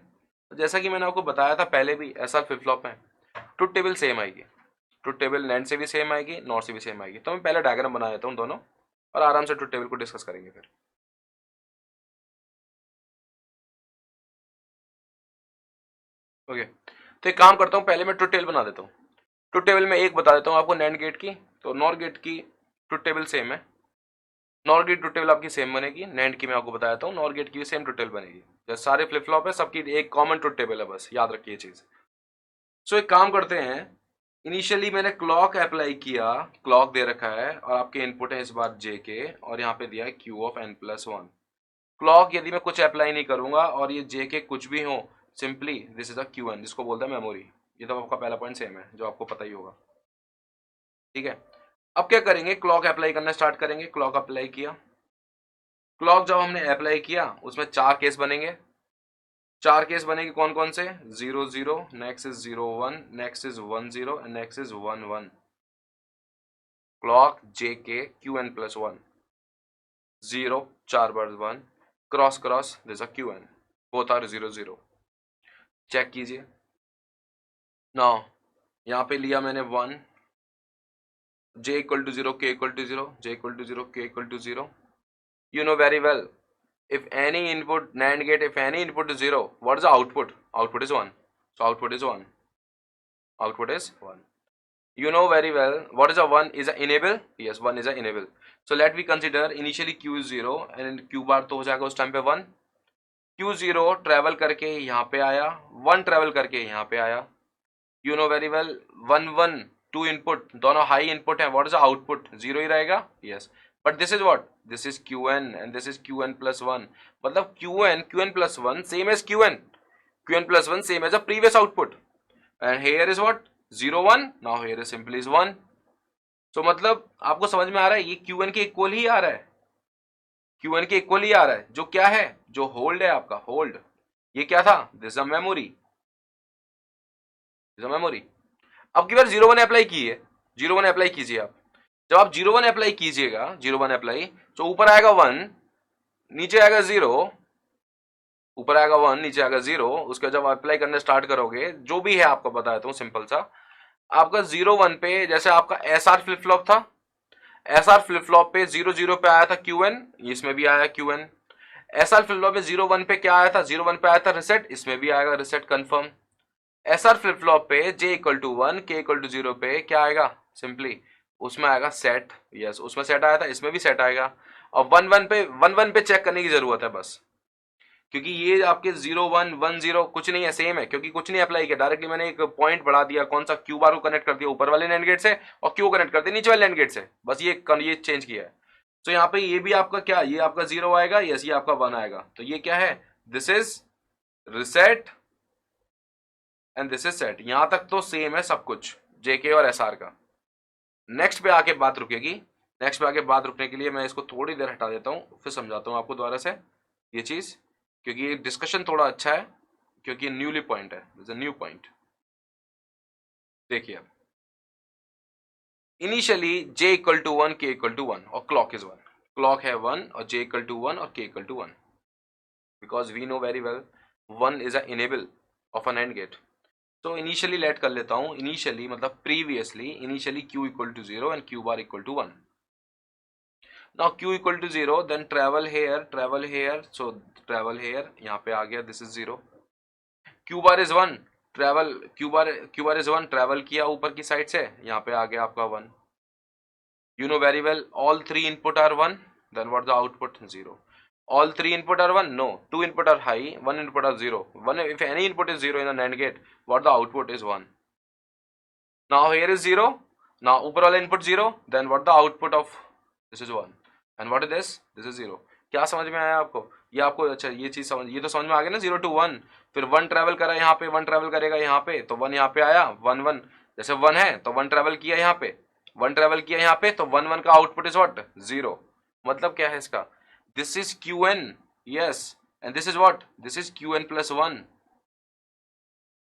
जैसा कि मैंने आपको बताया था पहले भी, एसआर फ्लिप फ्लॉप में ट्रुथ टेबल सेम आएगी, ट्रुथ टेबल नैंड से भी सेम आएगी, नॉर से भी सेम आएगी। तो मैं पहले डायग्राम बना देता हूँ दोनों और आराम से ट्रुथ टेबल को डिस्कस करेंगे फिर। ओके, तो एक काम करता हूँ, पहले मैं ट्रुथ टेबल बना देता हूँ। ट्रुथ टेबल में एक बता देता हूँ आपको नैंड गेट की, तो नॉर गेट की ट्रुथ टेबल सेम है, नॉर गेट ट्रुथ टेबल आपकी सेम बनेगी। नैंड की मैं आपको बताता हूँ नॉर गेट की भी सेम ट्रुथ टेबल बनेगी। जैसे सारे फ्लिप फ्लॉप है सबकी एक कॉमन ट्रुथ टेबल है, बस याद रखिए चीज। सो एक काम करते हैं, इनिशियली मैंने क्लॉक अप्लाई किया, क्लॉक दे रखा है और आपके इनपुट है इस बार जे के और यहाँ पे दिया है Q of n plus one. Clock यदि मैं कुछ अप्लाई नहीं करूंगा और ये जे के कुछ भी हो, simply this is a Q n, जिसको बोलते हैं मेमोरी। ये तो आपका पहला पॉइंट सेम है जो आपको पता ही होगा, ठीक है। अब क्या करेंगे, क्लॉक अप्लाई करना स्टार्ट करेंगे। क्लॉक अप्लाई किया, क्लॉक जब हमने अप्लाई किया उसमें चार केस बनेंगे। चार केस बनेंगे कौन कौन से, 0 0, next is 0 1, next is 1 0 and next is 1 1। Clock J K Q N plus one, 0 चार बार 1, cross cross this a Q N, both are 0 0। Check कीजिए नाउ, यहाँ पे लिया मैंने 1, j equal to 0, k equal to 0, j equal to 0, k equal to 0। You know very well, if any input NAND gate, if any input is 0, what is the output? Output is 1. So output is 1. Output is 1. You know very well, what is a 1? Is a enable? Yes, 1 is a enable. So let me consider initially q is 0 and q bar तो हो जाएगा उस time पे 1। q 0 travel करके यहाँ पे आया, 1 travel करके यहाँ पे आया। You know very well, 1 1 2 input, दोनों हाई इनपुट है, व्हाट इज द आउटपुट, 0 ही रहेगा। Yes, but this is what, this is qn and this is qn plus 1, मतलब qn plus 1 same as qn plus 1 same as a previous output and here is what 0 1, now here is simply is 1। So मतलब आपको समझ में आ रहा है ये qn के equal ही आ रहा है, qn के इक्वल ही आ रहा है। जो क्या है, जो होल्ड है आपका होल्ड, ये क्या था, this is a memory, this is a memory. अब की बार 0 1 अप्लाई किए, 0 1 अप्लाई कीजिए आप। जब आप 0 1 अप्लाई कीजिएगा, 0 1 अप्लाई, तो ऊपर आएगा 1, नीचे आएगा 0, ऊपर आएगा 1, नीचे आएगा 0। उसके जब अप्लाई करने स्टार्ट करोगे, जो भी है आपको बता देता हूँ सिंपल सा, आपका 0 1 पे जैसे आपका एसआर फ्लिप फ्लॉप था, एसआर फ्लिप फ्लॉप पे 0 0 पे आया था क्यूएन, इसमें भी आया क्यूएन। एसआर फ्लिप फ्लॉप पे 0 1 पे क्या आया था, 0 1 पे आया था रिसेट, इसमें भी आएगा reset confirm. SR flip flop पे j equal to 1, k equal to 0 पे क्या आएगा, सिंपली उसमें आएगा सेट। यस, उसमें सेट आया था, इसमें भी सेट आएगा। और 1 1 पे चेक करने की जरूरत है बस, क्योंकि ये आपके 0 1 1 0 कुछ नहीं है, सेम है, क्योंकि कुछ नहीं अप्लाई किया, डायरेक्टली मैंने एक पॉइंट बढ़ा दिया, कौन सा, क्यू बार को कनेक्ट कर दिया ऊपर वाले नैंड गेट से और क्यू कनेक्ट कर दिया नीचे वाले नैंड गेट से, बस ये चेंज किया है। तो यहाँ पे ये भी आपका क्या, ये आपका 0 आएगा, यस ये आपका 1 आएगा। तो ये क्या है, this is reset and this is set. यहां तक तो सेम है सब कुछ जेके और एसआर का। नेक्स्ट पे आके बात रुकेगी। नेक्स्ट पे आके बात रुकने के लिए मैं इसको थोड़ी देर हटा देता हूँ, फिर समझाता हूँ आपको दोबारा से ये चीज, क्योंकि ये डिस्कशन थोड़ा अच्छा है, क्योंकि न्यूली पॉइंट है, न्यू पॉइंट। देखिए initially j equal to 1 k equal to 1 और क्लॉक इज 1, क्लॉक है 1 और j इक्वल टू 1 और k equal to 1, because we know very well 1 is a enable of an and gate. तो initially let कर लेता हूं, initially मतलब previously, initially q equal to 0 and q bar equal to 1। Now q equal to 0, then travel here, so travel here, यहाँ पे आ गया, this is 0। q bar is 1, travel q bar is 1, travel किया ऊपर की side से, यहाँ पे आ गया आपका 1। You know very well all three input are 1, then what the output? 0. All three input are 1? No. Two input are high, one input are 0. If any input is 0 in a NAND gate, what the output is 1. Now here is 0. Now upper all input 0, then what the output of this is 1. And what is this? This is 0. क्या समझ में आया आपको? ये आपको अच्छा ये चीज समझ, ये तो समझ में आ गया ना, 0 to 1, फिर 1 ट्रेवल करा यहाँ पे, 1 ट्रेवल करेगा यहाँ पे, तो 1 यहाँ पे आया, 1 1, जैसे 1 है तो 1 ट्रेवल किया यहाँ पे, 1 ट्रेवल किया यहाँ पे, तो 1 1 का आउटपुट इज व्हाट? 0। मतलब क्या है इसका? This is Q n, yes, and this is what? This is Q N plus 1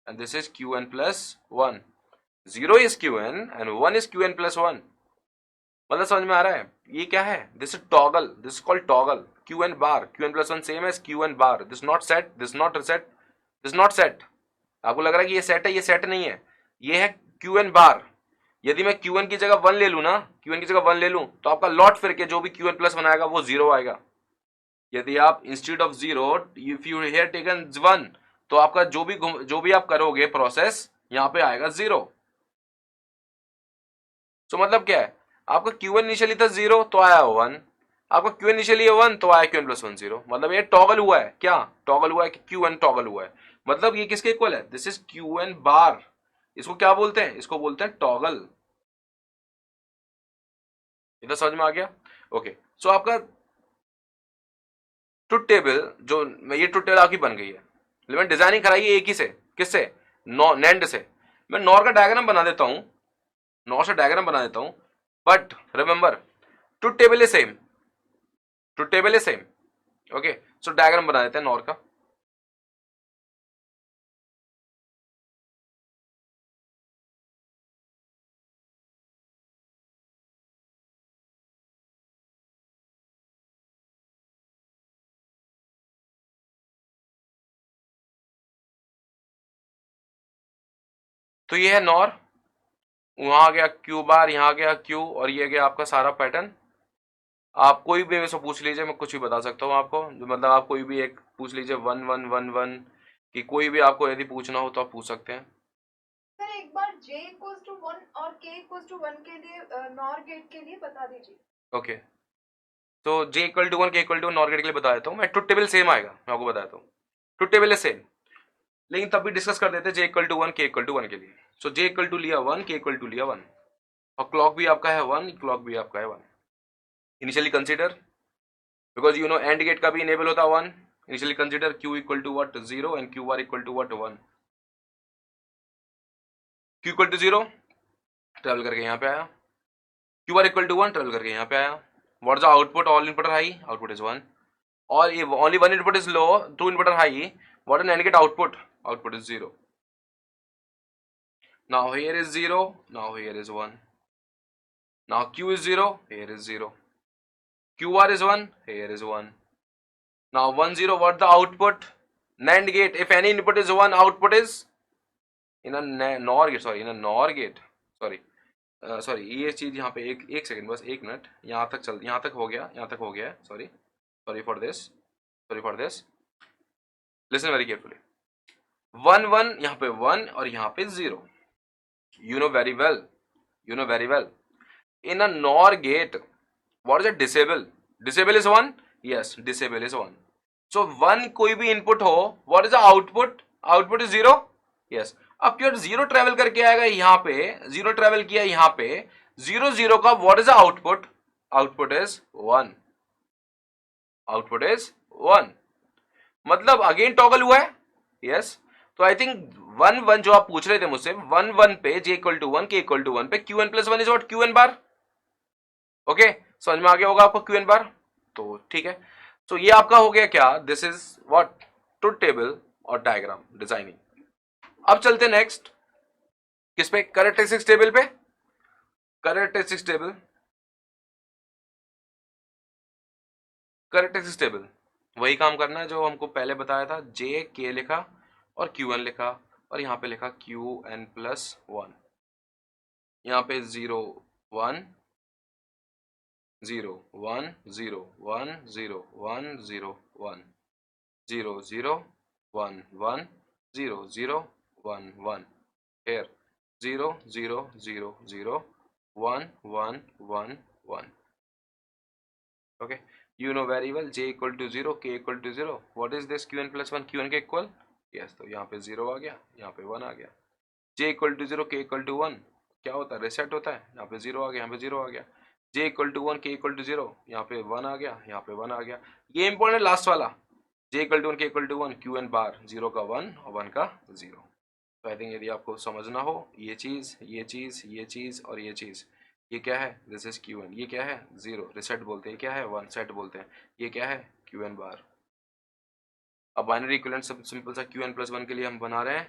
and this is Q N plus 1। 0 is qn and 1 is qn plus 1। मतलब समझ में आ रहा है? ये क्या है? This is toggle, this is called toggle. qn bar, qn plus 1 same as qn bar. This not set, this not set, this not set. आपको लग रहा है कि ये सेट है, ये सेट नहीं है, ये है qn बार। यदि मैं qn की जगह 1 ले लूं ना, qn की जगह 1 ले लूं, तो आपका लॉट फिर के जो भी qn प्लस 1 आएगा वो 0 आएगा। यदि आप instead of 0 if you here taken 1, तो आपका जो भी आप करोगे प्रोसेस, यहाँ पे आएगा 0। तो मतलब क्या है? आपका Q1 इनिशियली था 0 तो आया 1, आपका Q1 इनिशियली 1 तो आया Q1 प्लस 1 0। मतलब ये टॉगल हुआ है। क्या टॉगल हुआ है? कि Q1 टॉगल हुआ है। मतलब ये किसके इक्वल है? दिस इज Q1 बार। इसको क्या बोलते हैं? इसको बोलते हैं टॉगल। इधर समझ में आ गया? ओके, सो आपका ट्रुथ टेबल, जो ये ट्रुथ टेबल आपकी बन गई है, लेकिन डिजाइनिंग कराई है एक ही से, किससे? नैंड से। मैं नॉर का डायग्राम बना देता हूं, नॉर से डायग्राम बना देता हूं, but remember truth table is same, truth table is same. Okay, so diagram बना देते हैं नॉर का। तो ये है नॉर, वहां आ गया क्यू बार, यहां आ गया क्यू, और ये गया आपका सारा पैटर्न। आप कोई भी मेरे से पूछ लीजिए, मैं कुछ भी बता सकता हूँ आपको। मतलब आप कोई भी एक पूछ लीजिए, 1 1 1 1, कि कोई भी आपको यदि पूछना हो तो आप पूछ सकते हैं। सर एक बार j इक्वल्स टू 1 और k इक्वल्स टू 1 के लिए नॉर गेट के लिए बता दीजिए। ओके, तो j equal to 1 k equal to NOR gate के लिए बता देता हूँ मैं। ट्रुथ टेबल सेम आएगा, मैं आपको बताता हूँ, ट्रुथ टेबल इज सेम, लेकिन तब भी डिस्कस कर देते हैं j equal to 1 k equal to 1 के लिए। सो j इक्वल टू लिया 1, k इक्वल टू लिया 1, और क्लॉक भी आपका है 1, क्लॉक भी आपका है 1। Initially consider, because you know and gate का भी इनेबल होता है 1। Initially consider q equal to what? 0 and q bar equal to what? 1। q equal to 0 travel करके यहाँ पे आया, q bar equal to 1 travel करके यहाँ पे आया। What is the output? All input are high, output is 1। और if only one input is low, two input are high, what an AND gate output? Output is 0. Now here is 0, now here is 1. Now q is 0, here is 0. QR is 1, here is 1. Now 1 0, what the output? NAND gate, if any input is 1, output is in a NOR gate, sorry, in a NOR gate, sorry. Sorry ये चीज यहाँ पे एक second, बस एक minute, यहाँ तक चल, यहाँ तक हो गया, यहाँ तक हो गया, sorry, sorry for this, sorry for this, listen very carefully. 1 1 यहाँ पे 1 और यहाँ पे 0। You know very well, you know very well. In a NOR gate, what is a disable? Disable is 1? Yes, disable is 1. So 1 कोई भी input हो, what is the output? Output is 0? Yes. अब क्यों 0 ट्रेवल करके आएगा यहाँ पे, 0 travel किया यहाँ पे, 0 0 का what is the output? Output is 1. Output is 1. मतलब अगेन टॉगल हुआ है। यस, तो आई थिंक वन वन जो आप पूछ रहे थे मुझसे, वन वन पे j equal to one, k equal to one पे Q N plus one is what, Q N bar. Okay, समझ में आ गया होगा आपको क्यू एन बार। तो ठीक है, तो ये आपका हो गया क्या, this is what, truth table और डायग्राम डिजाइनिंग। अब चलते नेक्स्ट किस पे, कैरेक्टरिस्टिक्स टेबल पे। कैरेक्टरिस्टिक्स टेबल, कैरेक्टरिस्टिक्स टेबल वही काम करना है जो हमको पहले बताया था, जे के लिखा और क्यू एन लिखा और यहाँ पे लिखा क्यू एन प्लस वन। यहाँ पे 0 1 0 1 0 1 0 1 0 1 0 0 1 1 0 0 1 1, here 0 0 0 0 1 1 1 1. Okay, you know very well j equal to 0, k equal to 0. What is this qn plus 1, qn के इक्वल, yes, तो यहाँ पे 0 आ गया, यहाँ पे 1 आ गया। j equal to 0, k equal to 1 क्या होता है, रिसेट होता है, यहाँ पे 0 आ गया, यहाँ पे 0 आ गया। j equal to 1, k equal to 0, यहाँ पे 1 आ गया, यहाँ पे 1 आ गया। ये इंपॉर्टेंट लास्ट वाला, j equal to 1, k equal to 1, Q N bar 0 का 1 और 1 का 0। तो आई थिंक यदि आपको समझना हो ये चीज़, ये चीज़, ये चीज़ और ये चीज़, ये क्या है, दिस इज क्यू एन, ये क्या है 0 रिसेट बोलते हैं, क्या है 1 सेट बोलते हैं, ये क्या है क्यू एन बार। अब बाइनरी इक्विवेलेंट सिंपल सा क्यू एन प्लस 1 के लिए हम बना रहे हैं,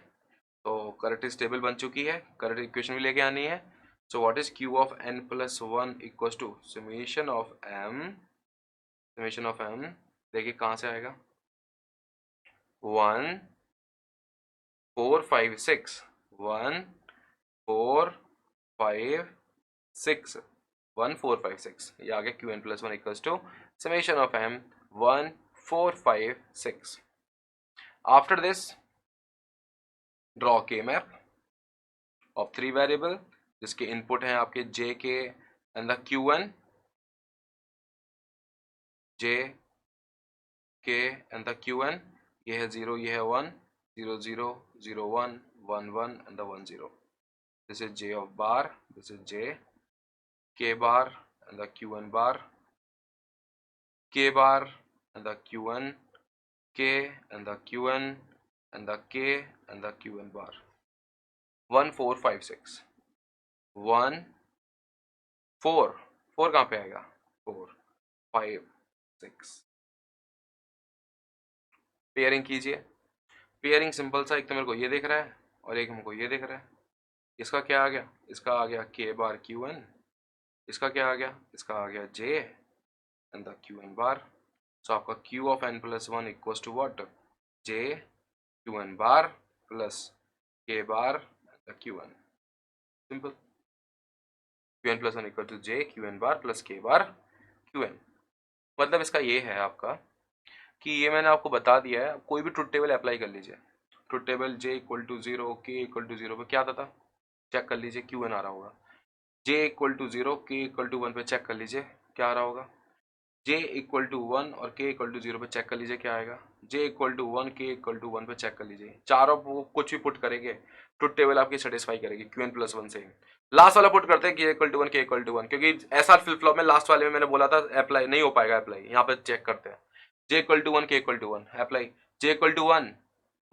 तो करेक्ट टेबल बन चुकी है, करेक्ट इक्वेशन भी लेके आनी है। So what is Q of n plus 1 equal to summation of m, summation of m देखिए कहाँ से आएगा, 1 4 5 6 1 4 5 6 1 4 5 6, ये आ गया Q N plus 1 equals to summation of m 1 4 5 6। After this draw K map of 3 variable जिसके इनपुट हैं आपके J K and the Q n, J K and the Q N, ये है 0, ये है 1, 0 0 0 1 1 1 and the 1 0। This is J of bar, this is J k bar and the qn bar, k bar and the qn, k and the qn and the k and the qn bar, 1 4 5 6 1 4 4 कहाँ पे आएगा, 4 5 6। Pairing कीजिए, pairing simple सा, एक तो मेरे को ये दिख रहा है और एक हमको ये दिख रहा है, इसका क्या आ गया, इसका आ गया k बार qn, इसका क्या आ गया, इसका आ गया j and the Q N bar. So आपका q of n plus 1 equals to what, j Q N bar plus k bar and the Q N, simple, Q N plus 1 equal to j Q N bar plus k bar Q N. मतलब इसका ये है आपका कि ये मैंने आपको बता दिया है, कोई भी ट्रुथ टेबल अप्लाई कर लीजिए, truth table j equal to 0, k equal to 0 पे क्या आता था, चेक कर लीजिए क्यू एन आ रहा होगा, j equal to 0, k equal to 1 पे चेक कर लीजिए क्या आ रहा होगा, j इक्वल टू 1 और k इक्वल टू 0 पे चेक कर लीजिए क्या आएगा, j equal to 1, k equal to 1 पे चेक कर लीजिए, चारों कुछ भी पुट करेंगे ट्रुथ टेबल आपकी सेटिस्फाई करेगी क्यू एन प्लस 1 से। लास्ट वाला पुट करते हैं k equal to 1, k equal to 1, क्योंकि ऐसा फ्लिप फ्लॉप में लास्ट वाले में मैंने बोला था अप्लाई नहीं हो पाएगा, अप्लाई यहाँ पे चेक करते हैं, j equal to 1, k equal to 1 apply, j equal to 1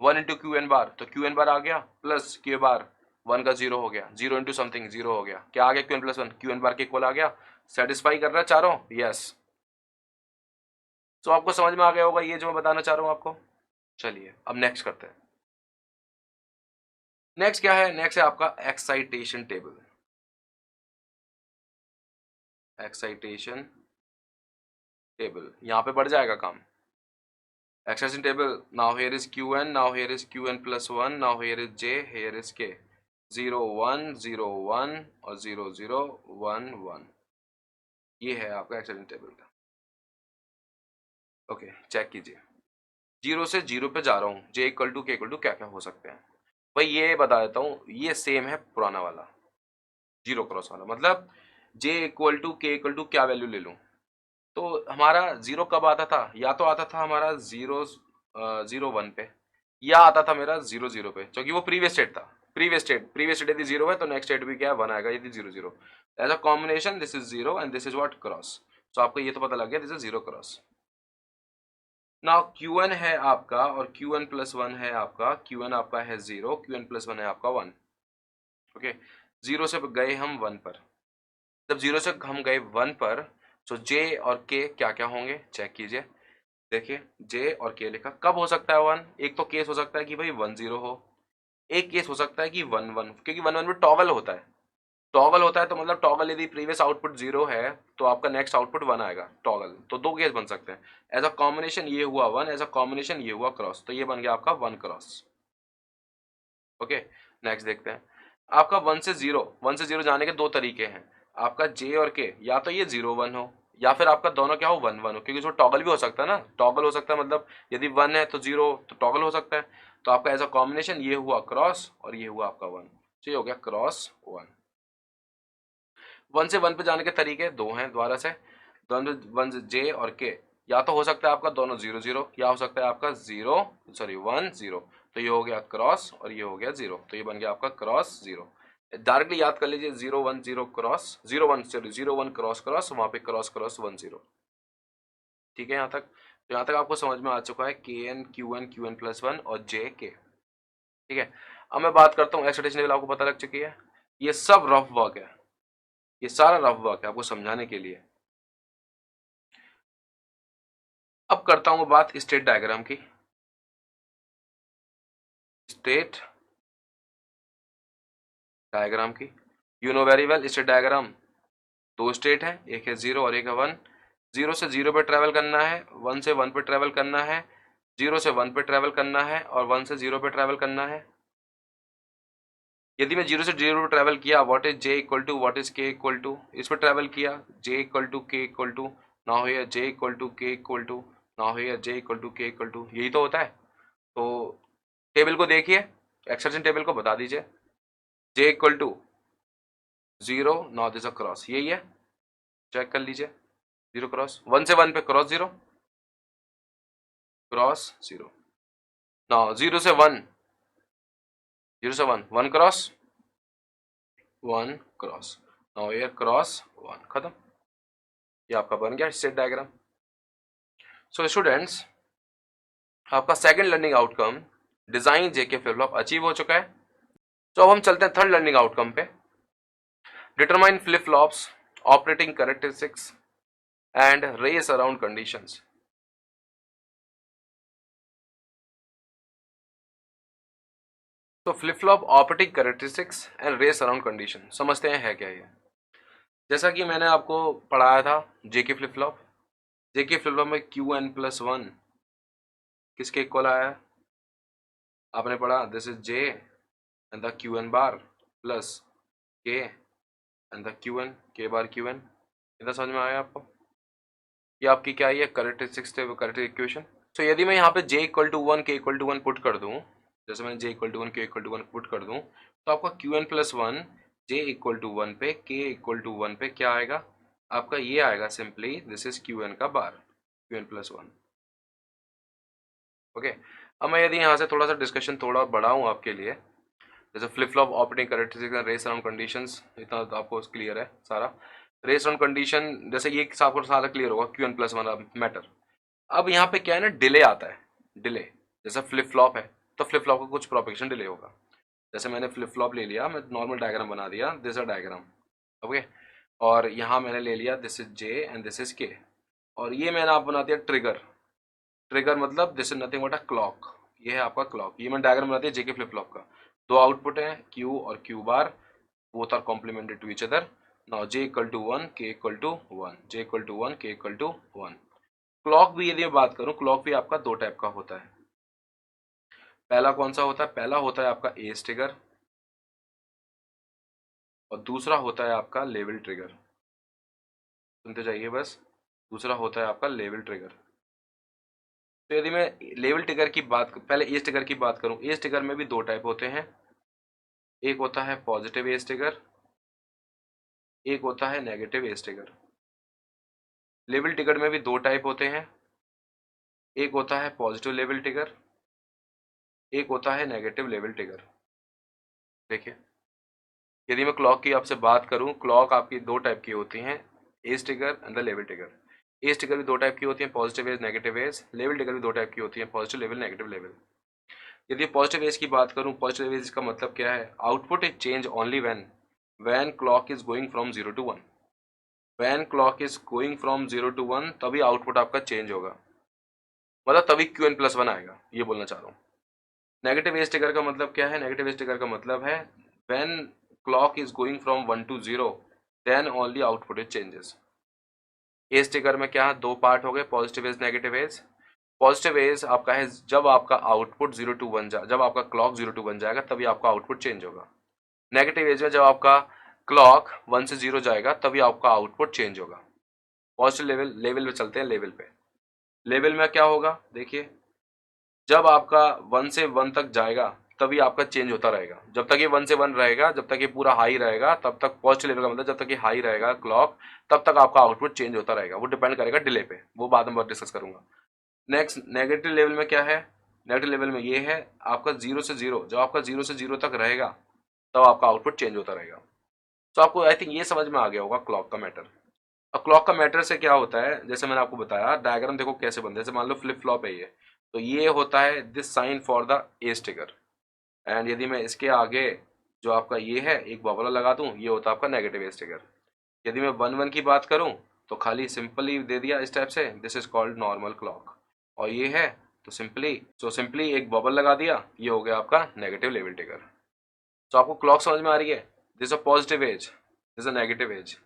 1 into Q N bar, तो क्यू एन बार आ गया प्लस k बार 1 का 0 हो गया, 0 इंटू समथिंग 0 हो गया, क्या आ गया Q N plus 1, Q N bar के इक्वल आ गया, सेटिस्फाई कर रहा है चारों, यस। तो आपको समझ में आ गया होगा ये जो मैं बताना चाह रहा हूं आपको। चलिए अब नेक्स्ट करते हैं, नेक्स्ट क्या है, नेक्स्ट है आपका एक्साइटेशन टेबल, एक्साइटेशन टेबल, यहां पे बढ़ जाएगा काम। Excitation table, now here is Q n, now here is Q N plus 1, now here is J, here is K, 0 1 0 1 और 0 0 1 1, ये है आपका एक्साइटेशन टेबल का। ओके चेक कीजिए, 0 से 0 पे जा रहा हूँ, j इक्वल टू के इक्वल टू क्या क्या हो सकते हैं भाई, ये बता देता हूँ, ये सेम है पुराना वाला 0 क्रॉस वाला, मतलब j इक्वल टू के इक्वल टू क्या वैल्यू ले लूँ, तो हमारा 0 कब आता था, या तो आता था हमारा 0 0 1 पे, या आता था मेरा 0 0 पे, क्योंकि वो प्रीवियस स्टेट था, प्रीवियस स्टेट यदि 0 है तो नेक्स्ट स्टेट भी क्या है 1 आएगा, यदि 0 0 as a combination, this is 0 and this is what cross. So आपको ये तो पता लग गया दिस इज 0 क्रॉस। ना Qn है आपका और Qn प्लस वन है आपका, Qn आपका है 0, Qn प्लस वन है आपका 1। ओके, 0 से गए हम 1 पर। जब 0 से हम गए 1 पर, तो J और K क्या क्या होंगे चेक कीजिए। देखिए J और K लिखा, कब हो सकता है 1? एक तो केस हो सकता है कि भाई 1 0 हो, एक केस हो सकता है कि 1 1, क्योंकि 1 1 में टॉगल होता है। टॉगल होता है तो मतलब टॉगल यदि प्रीवियस आउटपुट 0 है तो आपका नेक्स्ट आउटपुट 1 आएगा, टॉगल। तो दो केस बन सकते हैं। एज अ कॉम्बिनेशन ये हुआ 1, एज अ कॉम्बिनेशन ये हुआ क्रॉस, तो ये बन गया आपका 1 क्रॉस। ओके, नेक्स्ट देखते हैं। आपका 1 से 0 जाने के दो तरीके हैं। आपका J और K, या तो ये 0 1 हो, या फिर आपका दोनों क्या हो 1 1 हो, क्योंकि उसमें टॉगल भी हो सकता है ना। टॉगल हो सकता है मतलब यदि 1 है तो 0, तो टॉगल हो सकता है। तो आपका एज अ कॉम्बिनेशन ये हुआ क्रॉस और ये हुआ आपका 1, तो ये हो गया क्रॉस 1। 1 से 1 पे जाने के तरीके दो हैं दोबारा से। दोनों 1 J और K, या तो हो सकता है आपका दोनों 0 0, या हो सकता है आपका 1 0। तो ये हो गया क्रॉस और ये हो गया 0, तो ये बन गया आपका क्रॉस 0। डायरेक्टली याद कर लीजिए 0 1 0 क्रॉस 0 1, सॉरी 0 1 क्रॉस क्रॉस, वहां पे क्रॉस क्रॉस 1 0। ठीक है यहाँ तक? तो यहाँ तक आपको समझ में आ चुका है KN QN QN प्लस 1 और JK। ठीक है, अब मैं बात करता हूँ एक्सपेक्टेशन लेवल, आपको पता लग चुकी है। ये सब रफ वर्क है, ये सारा रफ वर्क है आपको समझाने के लिए। अब करता हूं बात स्टेट डायग्राम की। स्टेट डायग्राम की, you know very well. State diagram दो स्टेट है, एक है 0 और एक है 1। 0 से 0 पे ट्रेवल करना है, 1 से 1 पे ट्रेवल करना है, 0 से 1 पे ट्रेवल करना है और 1 से 0 पे ट्रेवल करना है। यदि मैं 0 से 0 पे ट्रेवल किया, what is J equal to, what is K equal to, इस पर ट्रेवल किया J equal to K equal to, ना हो या J equal to K equal to, ना हो या J equal to K equal to, यही तो होता है। तो टेबल को देखिए, एक्सप्रेशन टेबल को बता दीजिए। J equal to 0, not is a cross, यही है, चेक कर लीजिए। 0 क्रॉस, 1 से 1 पे क्रॉस 0, क्रॉस 0। ना 0 से 1, 0 से 1 1 क्रॉस 1 क्रॉस, नाउ ये क्रॉस 1, खत्म। ये आपका बन गया स्टेट डायग्राम। सो स्टूडेंट्स, आपका second learning outcome design JK flip flop achieve हो चुका है। तो अब हम चलते हैं थर्ड लर्निंग आउटकम पे। Determine flip flops operating characteristics and race around conditions. तो flip flop operating characteristics and race around condition समझते हैं है क्या ये। जैसा कि मैंने आपको पढ़ाया था जेके फ्लिप फ्लॉप, जेके फ्लिप फ्लॉप में Qn प्लस 1 किसके इक्वल आया है? आपने पढ़ा this is J and the Qn bar plus K and the Qn, K bar Qn। इतना समझ में आया आपको? ये आपकी क्या है, करेक्टरिस्टिक्स करेक्टरिस्टिक इक्वेशन। तो यदि मैं यहाँ पे J equal to 1 K equal to 1 put कर दूँ, जैसे मैंने J equal to 1 K equal to 1 put कर दूँ, तो आपका Qn plus 1 J equal to 1 पे K इक्वल टू 1 पे क्या आएगा? आपका ये आएगा सिंपली दिस इज Qn का बार, Qn प्लस 1। ओके, अब मैं यदि यहाँ से थोड़ा सा डिस्कशन थोड़ा बढ़ाऊँ आपके लिए, जैसे flip flop operating characteristics race around conditions, इतना तो आपको क्लियर है सारा। रेस अराउंड कंडीशन जैसे ये आपको सारा क्लियर होगा, Qn प्लस 1 मैटर। अब यहाँ पे क्या है ना, डिले आता है। डिले, जैसे फ्लिप फ्लॉप है तो फ्लिप फ्लॉप का कुछ प्रोपेगेशन डिले होगा। जैसे मैंने फ्लिप फ्लॉप ले लिया, मैं नॉर्मल डायग्राम बना दिया, दिस अ डायग्राम। ओके, और यहाँ मैंने ले लिया this is J and this is K, और ये मैंने आप बना दिया ट्रिगर। ट्रिगर मतलब this is nothing but a clock, ये है आपका क्लॉक। ये मैंने डायग्राम बना दिया जेके फ्लिप फ्लॉप का। दो आउटपुट है Q और Q bar, both are complementary to each other. Now J equal to 1 K equal to 1, J equal to 1 K equal to 1। Clock भी यदि मैं बात करूं, क्लॉक भी आपका दो टाइप का होता है। पहला कौन सा होता है? पहला होता है आपका एज ट्रिगर और दूसरा होता है आपका लेवल ट्रिगर। सुनते जाइए बस, दूसरा होता है आपका लेवल ट्रिगर। तो यदि मैं लेवल ट्रिगर की बात, पहले एज ट्रिगर की बात करूं, एज ट्रिगर में भी दो टाइप होते हैं। एक होता है पॉजिटिव एज ट्रिगर, एक होता है negative edge trigger. Level trigger में भी दो टाइप होते हैं, एक होता है पॉजिटिव लेवल ट्रिगर, एक होता है नेगेटिव लेवल ट्रिगर। देखिए, यदि मैं क्लॉक की आपसे बात करूं, क्लॉक आपकी दो टाइप की होती हैं, edge trigger and the level trigger. Edge trigger भी दो टाइप की होती है, positive edge, negative edge. Level trigger भी दो टाइप की होती है, पॉजिटिव लेवल, नेगेटिव लेवल। यदि पॉजिटिव एज की बात करूं, पॉजिटिव एज का मतलब क्या है, output is change only when clock is going from 0 to 1। When clock is going from 0 to 1 तभी आउटपुट आपका चेंज होगा, मतलब तभी Qn+1 आएगा, ये बोलना चाह रहा हूँ। नेगेटिव एज ट्रिगर का मतलब क्या है, नेगेटिव एज ट्रिगर का मतलब है when clock is going from 1 to 0 then only output is changes. Edge trigger में क्या है, दो पार्ट हो गए, positive edge, negative edge. Positive edge आपका है जब आपका आउटपुट 0 to 1 जब आपका क्लॉक 0 to 1 जाएगा तभी आपका आउटपुट चेंज होगा। नेगेटिव एज में जब आपका क्लॉक 1 से 0 जाएगा तभी आपका आउटपुट चेंज होगा। पॉजिटिव लेवल, लेवल पे चलते हैं, लेवल पे। लेवल में क्या होगा, देखिए जब आपका 1 से 1 तक जाएगा तभी आपका चेंज होता रहेगा। जब तक ये 1 से 1 रहेगा, जब तक ये पूरा हाई रहेगा, तब तक पॉजिटिव लेवल का मतलब जब तक ये हाई रहेगा क्लॉक, तब तक आपका आउटपुट चेंज होता रहेगा। वो डिपेंड करेगा डिले पे, वो बाद में बहुत डिस्कस करूंगा। नेक्स्ट नेगेटिव लेवल में क्या है, नेगेटिव लेवल में ये है आपका 0 से 0, जब आपका 0 से 0 तक रहेगा तब आपका आउटपुट चेंज होता रहेगा। तो आपको आई थिंक ये समझ में आ गया होगा क्लॉक का मैटर। अब क्लॉक का मैटर से क्या होता है, जैसे मैंने आपको बताया, डायग्राम देखो कैसे बनता है। जैसे मान लो फ्लिप फ्लॉप है ये, तो ये होता है this sign for the edge trigger. And यदि मैं इसके आगे जो आपका ये है एक बबल लगा दूं, ये होता है आपका नेगेटिव एज ट्रिगर। यदि मैं 1 1 की बात करूं तो खाली सिंपली दे दिया इस टाइप से, this is called normal clock. और ये है तो सिंपली एक बबल लगा दिया, ये हो गया आपका नेगेटिव लेवल ट्रिगर। तो आपको क्लॉक समझ में आ रही है, this a positive edge, this a negative edge,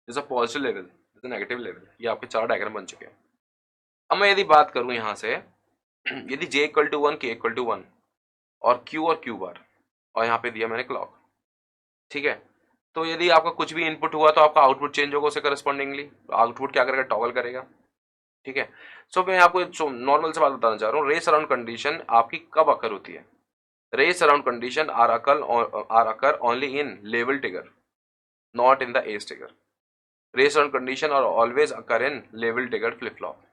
this a positive level, this a negative level. ये आपके चार डायग्राम बन चुके हैं। अब मैं यदि बात करूं यहाँ से, यदि j equal to 1, k equal to 1 और Q बार, और यहाँ पे दिया मैंने क्लॉक, ठीक है। तो यदि आपका कुछ भी इनपुट हुआ तो आपका आउटपुट चेंज होगा उससे करस्पॉन्डिंगली। आउटपुट क्या करेगा, टॉगल करेगा, ठीक है। सो मैं आपको नॉर्मल से बात बताना चाह रहा हूँ, रेस अराउंड कंडीशन आपकी कब अकर होती है। Race around condition are occur only in level trigger, not in the edge trigger. Race around condition और always occur in level trigger flip flop.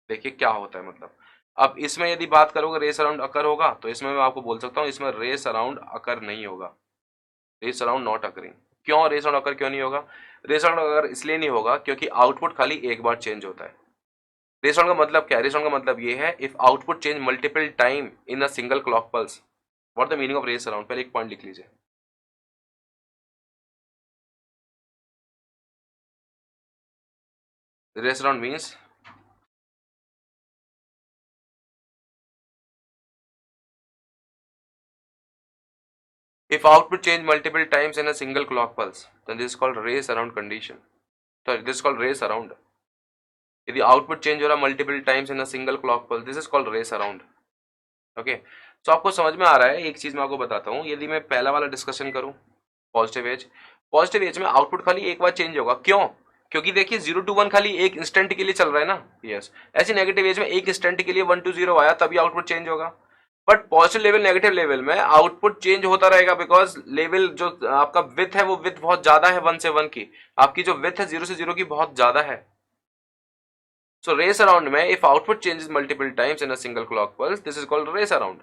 देखिए क्या होता है मतलब। अब इसमें यदि बात करोगे रेस अराउंड अकर होगा, तो इसमें मैं आपको बोल सकता हूँ इसमें रेस अराउंड अकर नहीं होगा, रेस अराउंड नॉट अकरिंग। क्यों रेस अराउंड अकर क्यों नहीं होगा, रेस अराउंड अकर इसलिए नहीं होगा क्योंकि आउटपुट खाली एक बार चेंज होता है। रेस अराउंड का मतलब क्या है, रेस अराउंड का मतलब ये है if output change multiple time in a single clock pulse. What the meaning of race around, पहले एक पॉइंट लिख लीजिए। Race around means if output change multiple times in a single clock pulse, then this is called race around condition. Sorry, this is called race around. यदि output change हो रहा multiple times in a single clock pulse, this is called race around. Okay, तो आपको समझ में आ रहा है। एक चीज मैं आपको बताता हूँ, यदि मैं पहला वाला डिस्कशन करूँ, पॉजिटिव एज में आउटपुट खाली एक बार चेंज होगा। क्यों, क्योंकि देखिए 0 to 1 खाली एक इंस्टेंट के लिए चल रहा है ना, यस। ऐसी नेगेटिव एज में एक इंस्टेंट के लिए 1 to 0 आया तभी आउटपुट चेंज होगा। But positive level, negative level में आउटपुट चेंज होता रहेगा, बिकॉज लेवल जो आपका विथ है वो विथ बहुत ज्यादा है 1 से 1 की, आपकी जो विथ है 0 से 0 की बहुत ज्यादा है। सो रेस अराउंड में if output changes multiple times in a single clock pulse, this is called race around.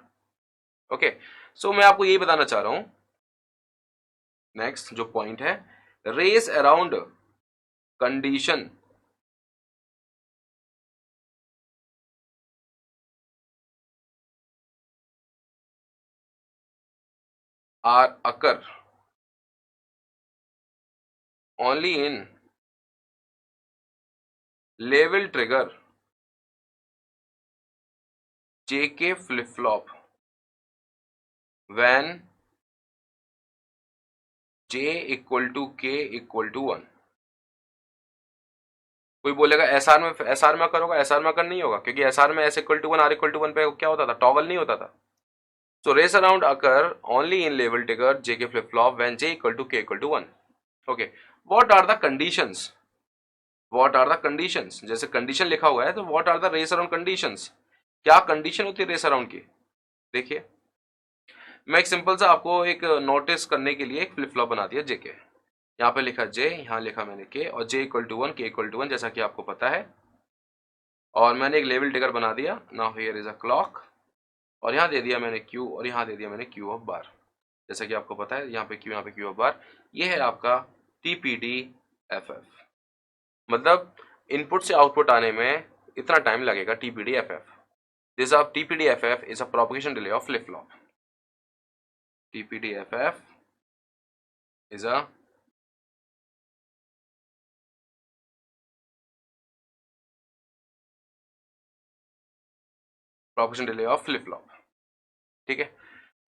Okay, so मैं आपको यही बताना चाह रहा हूं, नेक्स्ट जो पॉइंट है, race around condition are occur only in level trigger JK flip flop when J equal to K equal to 1। कोई बोलेगा एसआर में करोगा, एसआर में कर नहीं होगा, क्योंकि एसआर में S equal to 1 R equal to 1 पे क्या होता था, टॉगल नहीं होता था। So race around occur only in level trigger JK flip flop when J equal to K equal to 1। Okay, what are the conditions, what are the conditions, जैसे condition लिखा हुआ है तो what are the race around conditions, क्या condition होती है race around की। देखिए मैं एक सिंपल सा आपको एक नोटिस करने के लिए एक फ्लिप फ्लॉप बना दिया JK। यहाँ पे लिखा J, यहाँ लिखा मैंने K, और J equal to 1, K equal to 1, जैसा कि आपको पता है। और मैंने एक लेवल ट्रिगर बना दिया, now here is a clock, और यहाँ दे दिया मैंने Q, और यहाँ दे दिया मैंने Q ऑफ बार, जैसा कि आपको पता है। यहाँ पे Q, यहाँ पे Q ऑफ बार, ये है आपका TPD FF। मतलब इनपुट से आउटपुट आने में इतना टाइम लगेगा TPD-FF. This TPD-FF is a propagation delay of flip-flop. TPD-FF is a propagation delay of flip-flop. ठीक है.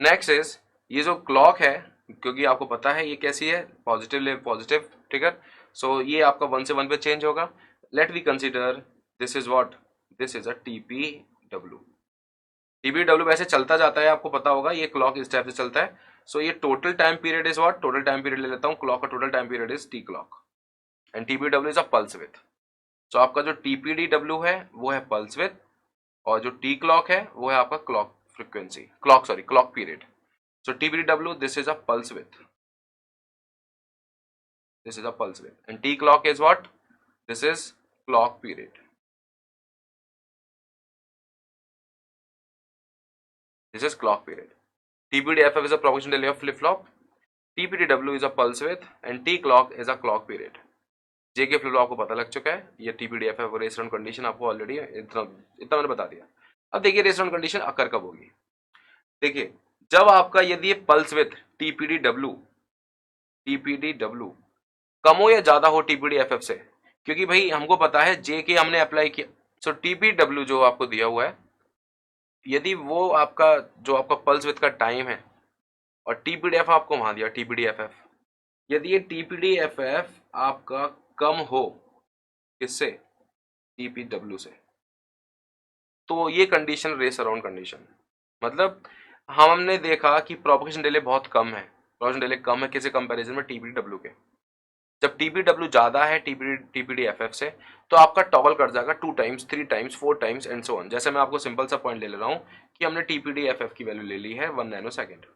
नेक्स्ट इज ये जो क्लॉक है, क्योंकि आपको पता है ये कैसी है, पॉजिटिव पॉजिटिव ट्रिगर, सो ये आपका 1 से 1 पे चेंज होगा. Let we consider this is what, this is a TPW वैसे चलता जाता है, आपको पता होगा ये क्लॉक इस टाइप से चलता है. सो ये total time period is what, total time period ले लेता हूँ, क्लॉक का total time period is T clock and TPW is a pulse width. सो आपका जो TPDW है वो है पल्स विथ, और जो टी क्लॉक है वो है आपका clock frequency, clock period. So TPDW, this is a pulse width. This is a pulse width. And T clock is what? This is clock period. This is clock period. TPD-FF is a propagation delay of flip-flop. TPDW is a pulse width. And T clock is a clock period. JK flip-flop आपको पता लग चुका है. ये TPD-FF race round condition आपको already इतना मैंने बता दिया. अब देखिए रेस राउंड कंडीशन अकर कब होगी. देखिए जब आपका यदि ये पल्स विथ TPDW कम हो या ज्यादा हो TPD-FF से, क्योंकि भाई हमको पता है JK हमने अप्लाई किया. सो TPW जो आपको दिया हुआ है, यदि वो आपका जो आपका पल्स विथ का टाइम है और TPD-FF आपको वहां दिया TPD-FF, यदि ये TPD-FF आपका कम हो किससे, TPW से, तो ये कंडीशन रेस अराउंड कंडीशन. मतलब हमने देखा कि प्रोपगेशन डिले बहुत कम है, प्रोपगेशन डिले कम है किसी कंपैरिजन में TPDW के. जब TPW ज्यादा है TPD-FF से, तो आपका टॉगल कर जाएगा 2 times 3 times 4 times and so on. जैसे मैं आपको सिंपल सा पॉइंट ले रहा हूं कि हमने TPD-FF की वैल्यू ले ली है 1 नैनो सेकेंड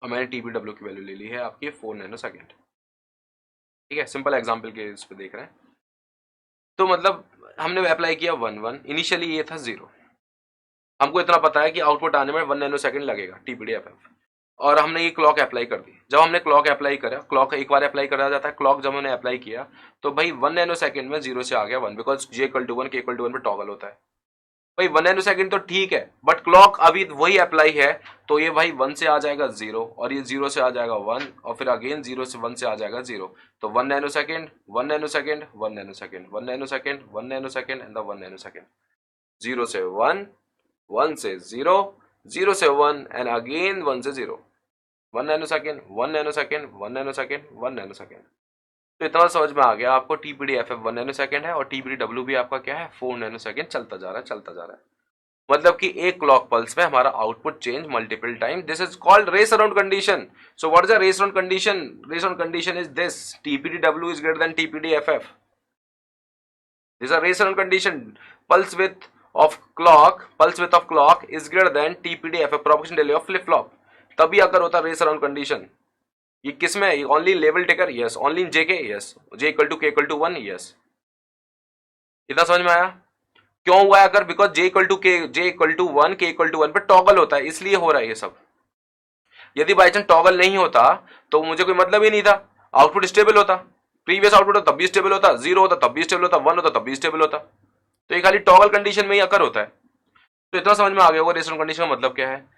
और मैंने TPW की वैल्यू ले ली है आपकी 4 नैनो सेकेंड. ठीक है, सिंपल एग्जाम्पल के इस पे देख रहे हैं. तो मतलब हमने अप्लाई किया 1 इनिशियली ये था 0. हमको इतना पता है कि आउटपुट आने में 1 नैनो सेकंड लगेगा TPD-FF, और हमने ये क्लॉक अप्लाई कर दी. जब हमने क्लॉक अप्लाई करा, क्लॉक एक बार अप्लाई करा जाता है, क्लॉक जब हमने अप्लाई किया तो भाई 1 नैनो सेकंड में 0 से आ गया 1, बिकॉज J = 1 K = 1 पे टॉगल होता है. भाई 1 नैनो सेकंड तो ठीक है, बट क्लॉक अभी वही अप्लाई है, तो ये भाई 1 से आ जाएगा 0, और ये 0 से आ जाएगा 1, और फिर अगेन 0 से 1 से आ जाएगा 0. तो 1 nano second 1 nano second 1 nano second 1 nano second 1 nano second and the 1 nano second. 0 से 1, 1 से 0, 0 से 1 एंड अगेन 1 से 0. 1 nano second 1 nano second 1 nano second 1 nano second. तो इतना समझ में आ गया आपको TPD-FF 1 नैनो सेकंड है और TPDW भी आपका क्या है 4 नैनो सेकंड चलता जा रहा है. मतलब कि एक क्लॉक पल्स में हमारा output change multiple time. This is called race around condition. So what is the race around condition? Race around condition is this: TPDW is greater than TPD-FF. This is a race around condition. Pulse width of clock is greater than TPD-FF, propagation delay of flip flop. तभी अगर होता race around condition. ये किस में? Only level taker, yes. Only in JK, yes. J = K = 1, yes. इतना समझ में आया? क्यों हुआ अगर? बिकॉज J = 1 K = 1 पे टॉगल होता है, इसलिए हो रहा है ये सब. यदि बाई चांस टॉगल नहीं होता तो मुझे कोई मतलब ही नहीं था, आउटपुट स्टेबल होता. प्रीवियस आउटपुट होता तब भी स्टेबल होता, 0 होता तब भी स्टेबल होता, 1 होता तब भी स्टेबल होता. तो ये खाली टॉगल कंडीशन में ही अकर होता है. तो इतना समझ में आ गया होगा रेस अराउंड कंडीशन का मतलब क्या है.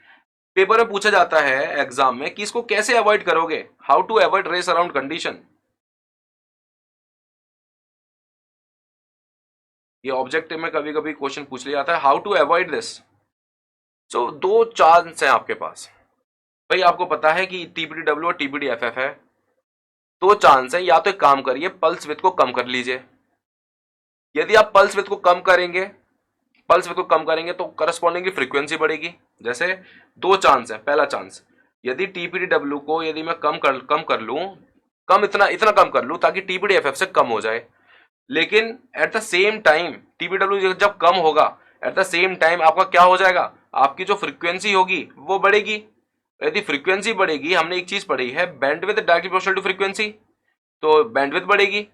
पेपर में पूछा जाता है एग्जाम में कि इसको कैसे अवॉइड करोगे, how to avoid race around condition. ये ऑब्जेक्टिव में कभी कभी क्वेश्चन पूछ लिया जाता है, how to avoid this. So 2 chance है आपके पास. भाई आपको पता है कि TPDW और TPD-FF है, 2 चांस है. या तो एक काम करिए, पल्स विड्थ को कम कर लीजिए. यदि आप पल्स विड्थ को कम करेंगे तो करस्पॉन्डिंग फ्रीक्वेंसी बढ़ेगी. जैसे 2 चांस है. पहला चांस, यदि TPDW को यदि मैं कम कर लूं, इतना कम कर लूं ताकि TPD-FF से कम हो जाए, लेकिन eight the same time TPDW जब कम होगा, एट द सेम टाइम आपका क्या हो जाएगा, आपकी जो फ्रीक्वेंसी होगी वो बढ़ेगी. यदि फ्रीक्वेंसी बढ़ेगी, हमने एक चीज पढ़ी है, bandwidth directly proportional to frequency, तो बैंडविड्थ बढ़ेगी.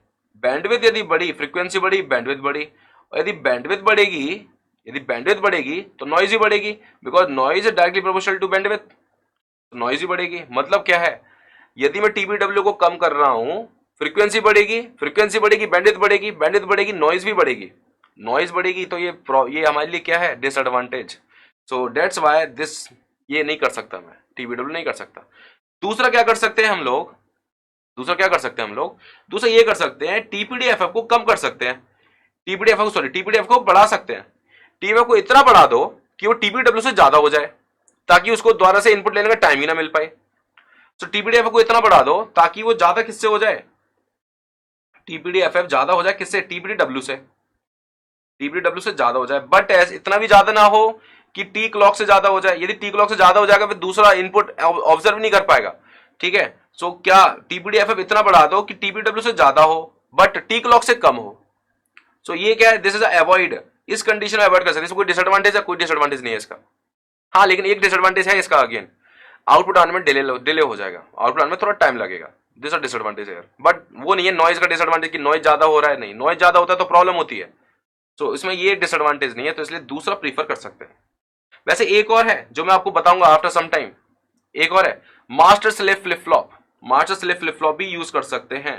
बैंडविड्थ यदि बढ़ी, फ्रीक्वेंसी बढ़ी, बैंडविड्थ बढ़ी. और यदि बैंडविड्थ बढ़ेगी तो नॉइज ही बढ़ेगी, because noise is directly proportional to bandwidth, noise ही बढ़ेगी. मतलब क्या है, यदि मैं TPDW को कम कर रहा हूं फ्रीक्वेंसी बढ़ेगी, फ्रीक्वेंसी बढ़ेगी, बैंडविड्थ बढ़ेगी, बैंडविड्थ बढ़ेगी, नॉइज भी बढ़ेगी, नॉइज बढ़ेगी, तो ये हमारे लिए क्या है, disadvantage. So that's why this, ये नहीं कर सकता मैं, टीबीडब्ल्यू नहीं कर सकता। दूसरा क्या कर सकते हैं हम लोग, दूसरा क्या कर सकते हैं हम लोग, दूसरा ये कर सकते हैं, टीपीडीएफएफ को कम कर सकते हैं, टीपीडीएफ को बढ़ा सकते हैं। टीपीडीएफ को इतना बढ़ा दो कि वो टीपीडब्ल्यू से ज्यादा हो जाए, ताकि उसको दोबारा से इनपुट लेने का टाइम ही ना मिल पाए। तो टीपीडीएफ को इतना बढ़ा दो ताकि वो ज्यादा किससे हो जाए, टीपीडीएफएफ ज्यादा हो जाए किससे, टीपीडब्ल्यू से, टीपीडब्ल्यू से ज्यादा हो जाए, बट एस इतना भी ज्यादा ना हो कि टी क्लॉक से ज्यादा हो जाए। यदि टी क्लॉक से ज्यादा हो जाएगा फिर दूसरा इनपुट ऑब्जर्व नहीं कर पाएगा, ठीक है। सो क्या टीपीडीएफएफ इतना बढ़ा दो कि टीपीडब्ल्यू से ज्यादा हो बट टी क्लॉक से कम हो। सो ये क्या है, दिस इज अवॉइड, इस कंडीशन में अवॉइड कर सकते हैं। इसमें कोई डिसएडवांटेज है, कोई डिसएडवांटेज नहीं है इसका। हाँ लेकिन एक डिसएडवांटेज है इसका, अगेन आउटपुट आने में डिले हो जाएगा, आउटपुट आने में थोड़ा टाइम लगेगा, दिस आर डिसएडवांटेज है। बट वो नहीं है नॉइज का डिसएडवांटेज कि नॉइज ज्यादा हो रहा है, नहीं, नॉइज ज्यादा होता है तो प्रॉब्लम होती है। सो इसमें ये डिसएडवांटेज नहीं है, तो इसलिए दूसरा प्रीफर कर सकते हैं। वैसे एक और है जो मैं आपको बताऊंगा आफ्टर सम टाइम, एक और है master slave flip flop. Master slave flip flop भी यूज कर सकते हैं,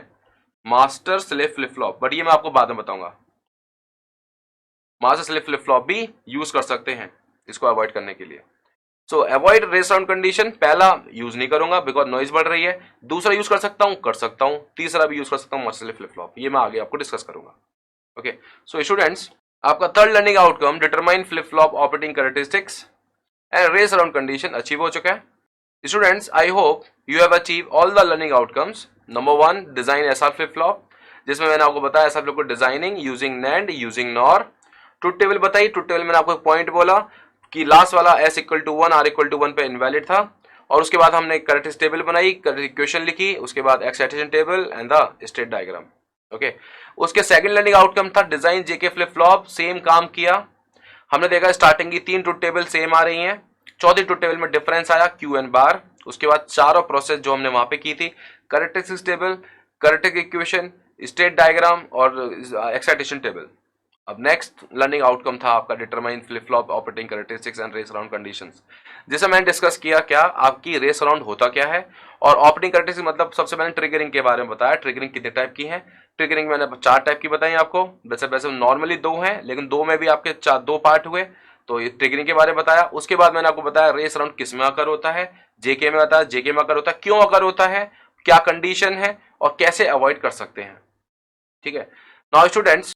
master slave flip flop, but ये मैं आपको बाद में बताऊंगा। मास्टर स्लेव फ्लिप फ्लॉप भी यूज कर सकते हैं इसको अवॉइड करने के लिए। So avoid race round condition, पहला यूज नहीं करूंगा बिकॉज नॉइज बढ़ रही है, दूसरा यूज कर सकता हूं, तीसरा भी यूज कर सकता हूं मास्टर स्लेव फ्लिप फ्लॉप, ये मैं आगे आपको डिस्कस करूंगा। ओके सो स्टूडेंट्स, आपका third learning outcome determine flip flop operating characteristics and race around condition achieve हो चुका है। Students I hope you have achieve all the learning outcomes. Number 1 design SR flip flop, जिसमें मैंने आपको बताया SR flip को designing using NAND using NOR. Truth table बताई, truth table मैंने आपको एक पॉइंट बोला कि लास्ट वाला s equal to 1 r equal to 1 पे इनवैलिड था, और उसके बाद हमने कैरेक्टरिस्टिक टेबल बनाई, इक्वेशन लिखी, उसके बाद excitation table and the state diagram. Okay उसके सेकंड लर्निंग आउटकम था design JK flip flop, same काम किया हमने, देखा स्टार्टिंग की 3 ट्रुथ टेबल सेम आ रही हैं, चौथी ट्रुथ टेबल में डिफरेंस आया क्यू एन बार। उसके बाद चारों प्रोसेस जो हमने वहां पे की थी, characteristic table, characteristic equation, state diagram और एक्साइटेशन टेबल। अब नेक्स्ट लर्निंग आउटकम था आपका determine flip flop operating characteristics and race around conditions, जिसे मैंने डिस्कस किया क्या आपकी रेस अराउंड होता क्या है, और ऑपरेटिंग कैरेक्टरिस्टिक्स मतलब सबसे मैंने ट्रिगरिंग के बारे में बताया, ट्रिगरिंग कितने टाइप की है। ट्रिगरिंग मैंने 4 टाइप की बताई आपको, वैसे वैसे नॉर्मली 2 हैं लेकिन 2 में भी आपके 2 पार्ट हुए, तो ये ट्रिगरिंग के बारे में बताया। उसके बाद मैंने आपको बताया रेस अराउंड किस में आकर होता है, जेके में बताया, जेके में आकर होता है, क्यों आकर होता है, क्या कंडीशन है और कैसे अवॉइड कर सकते हैं। ठीक है नाउ स्टूडेंट्स,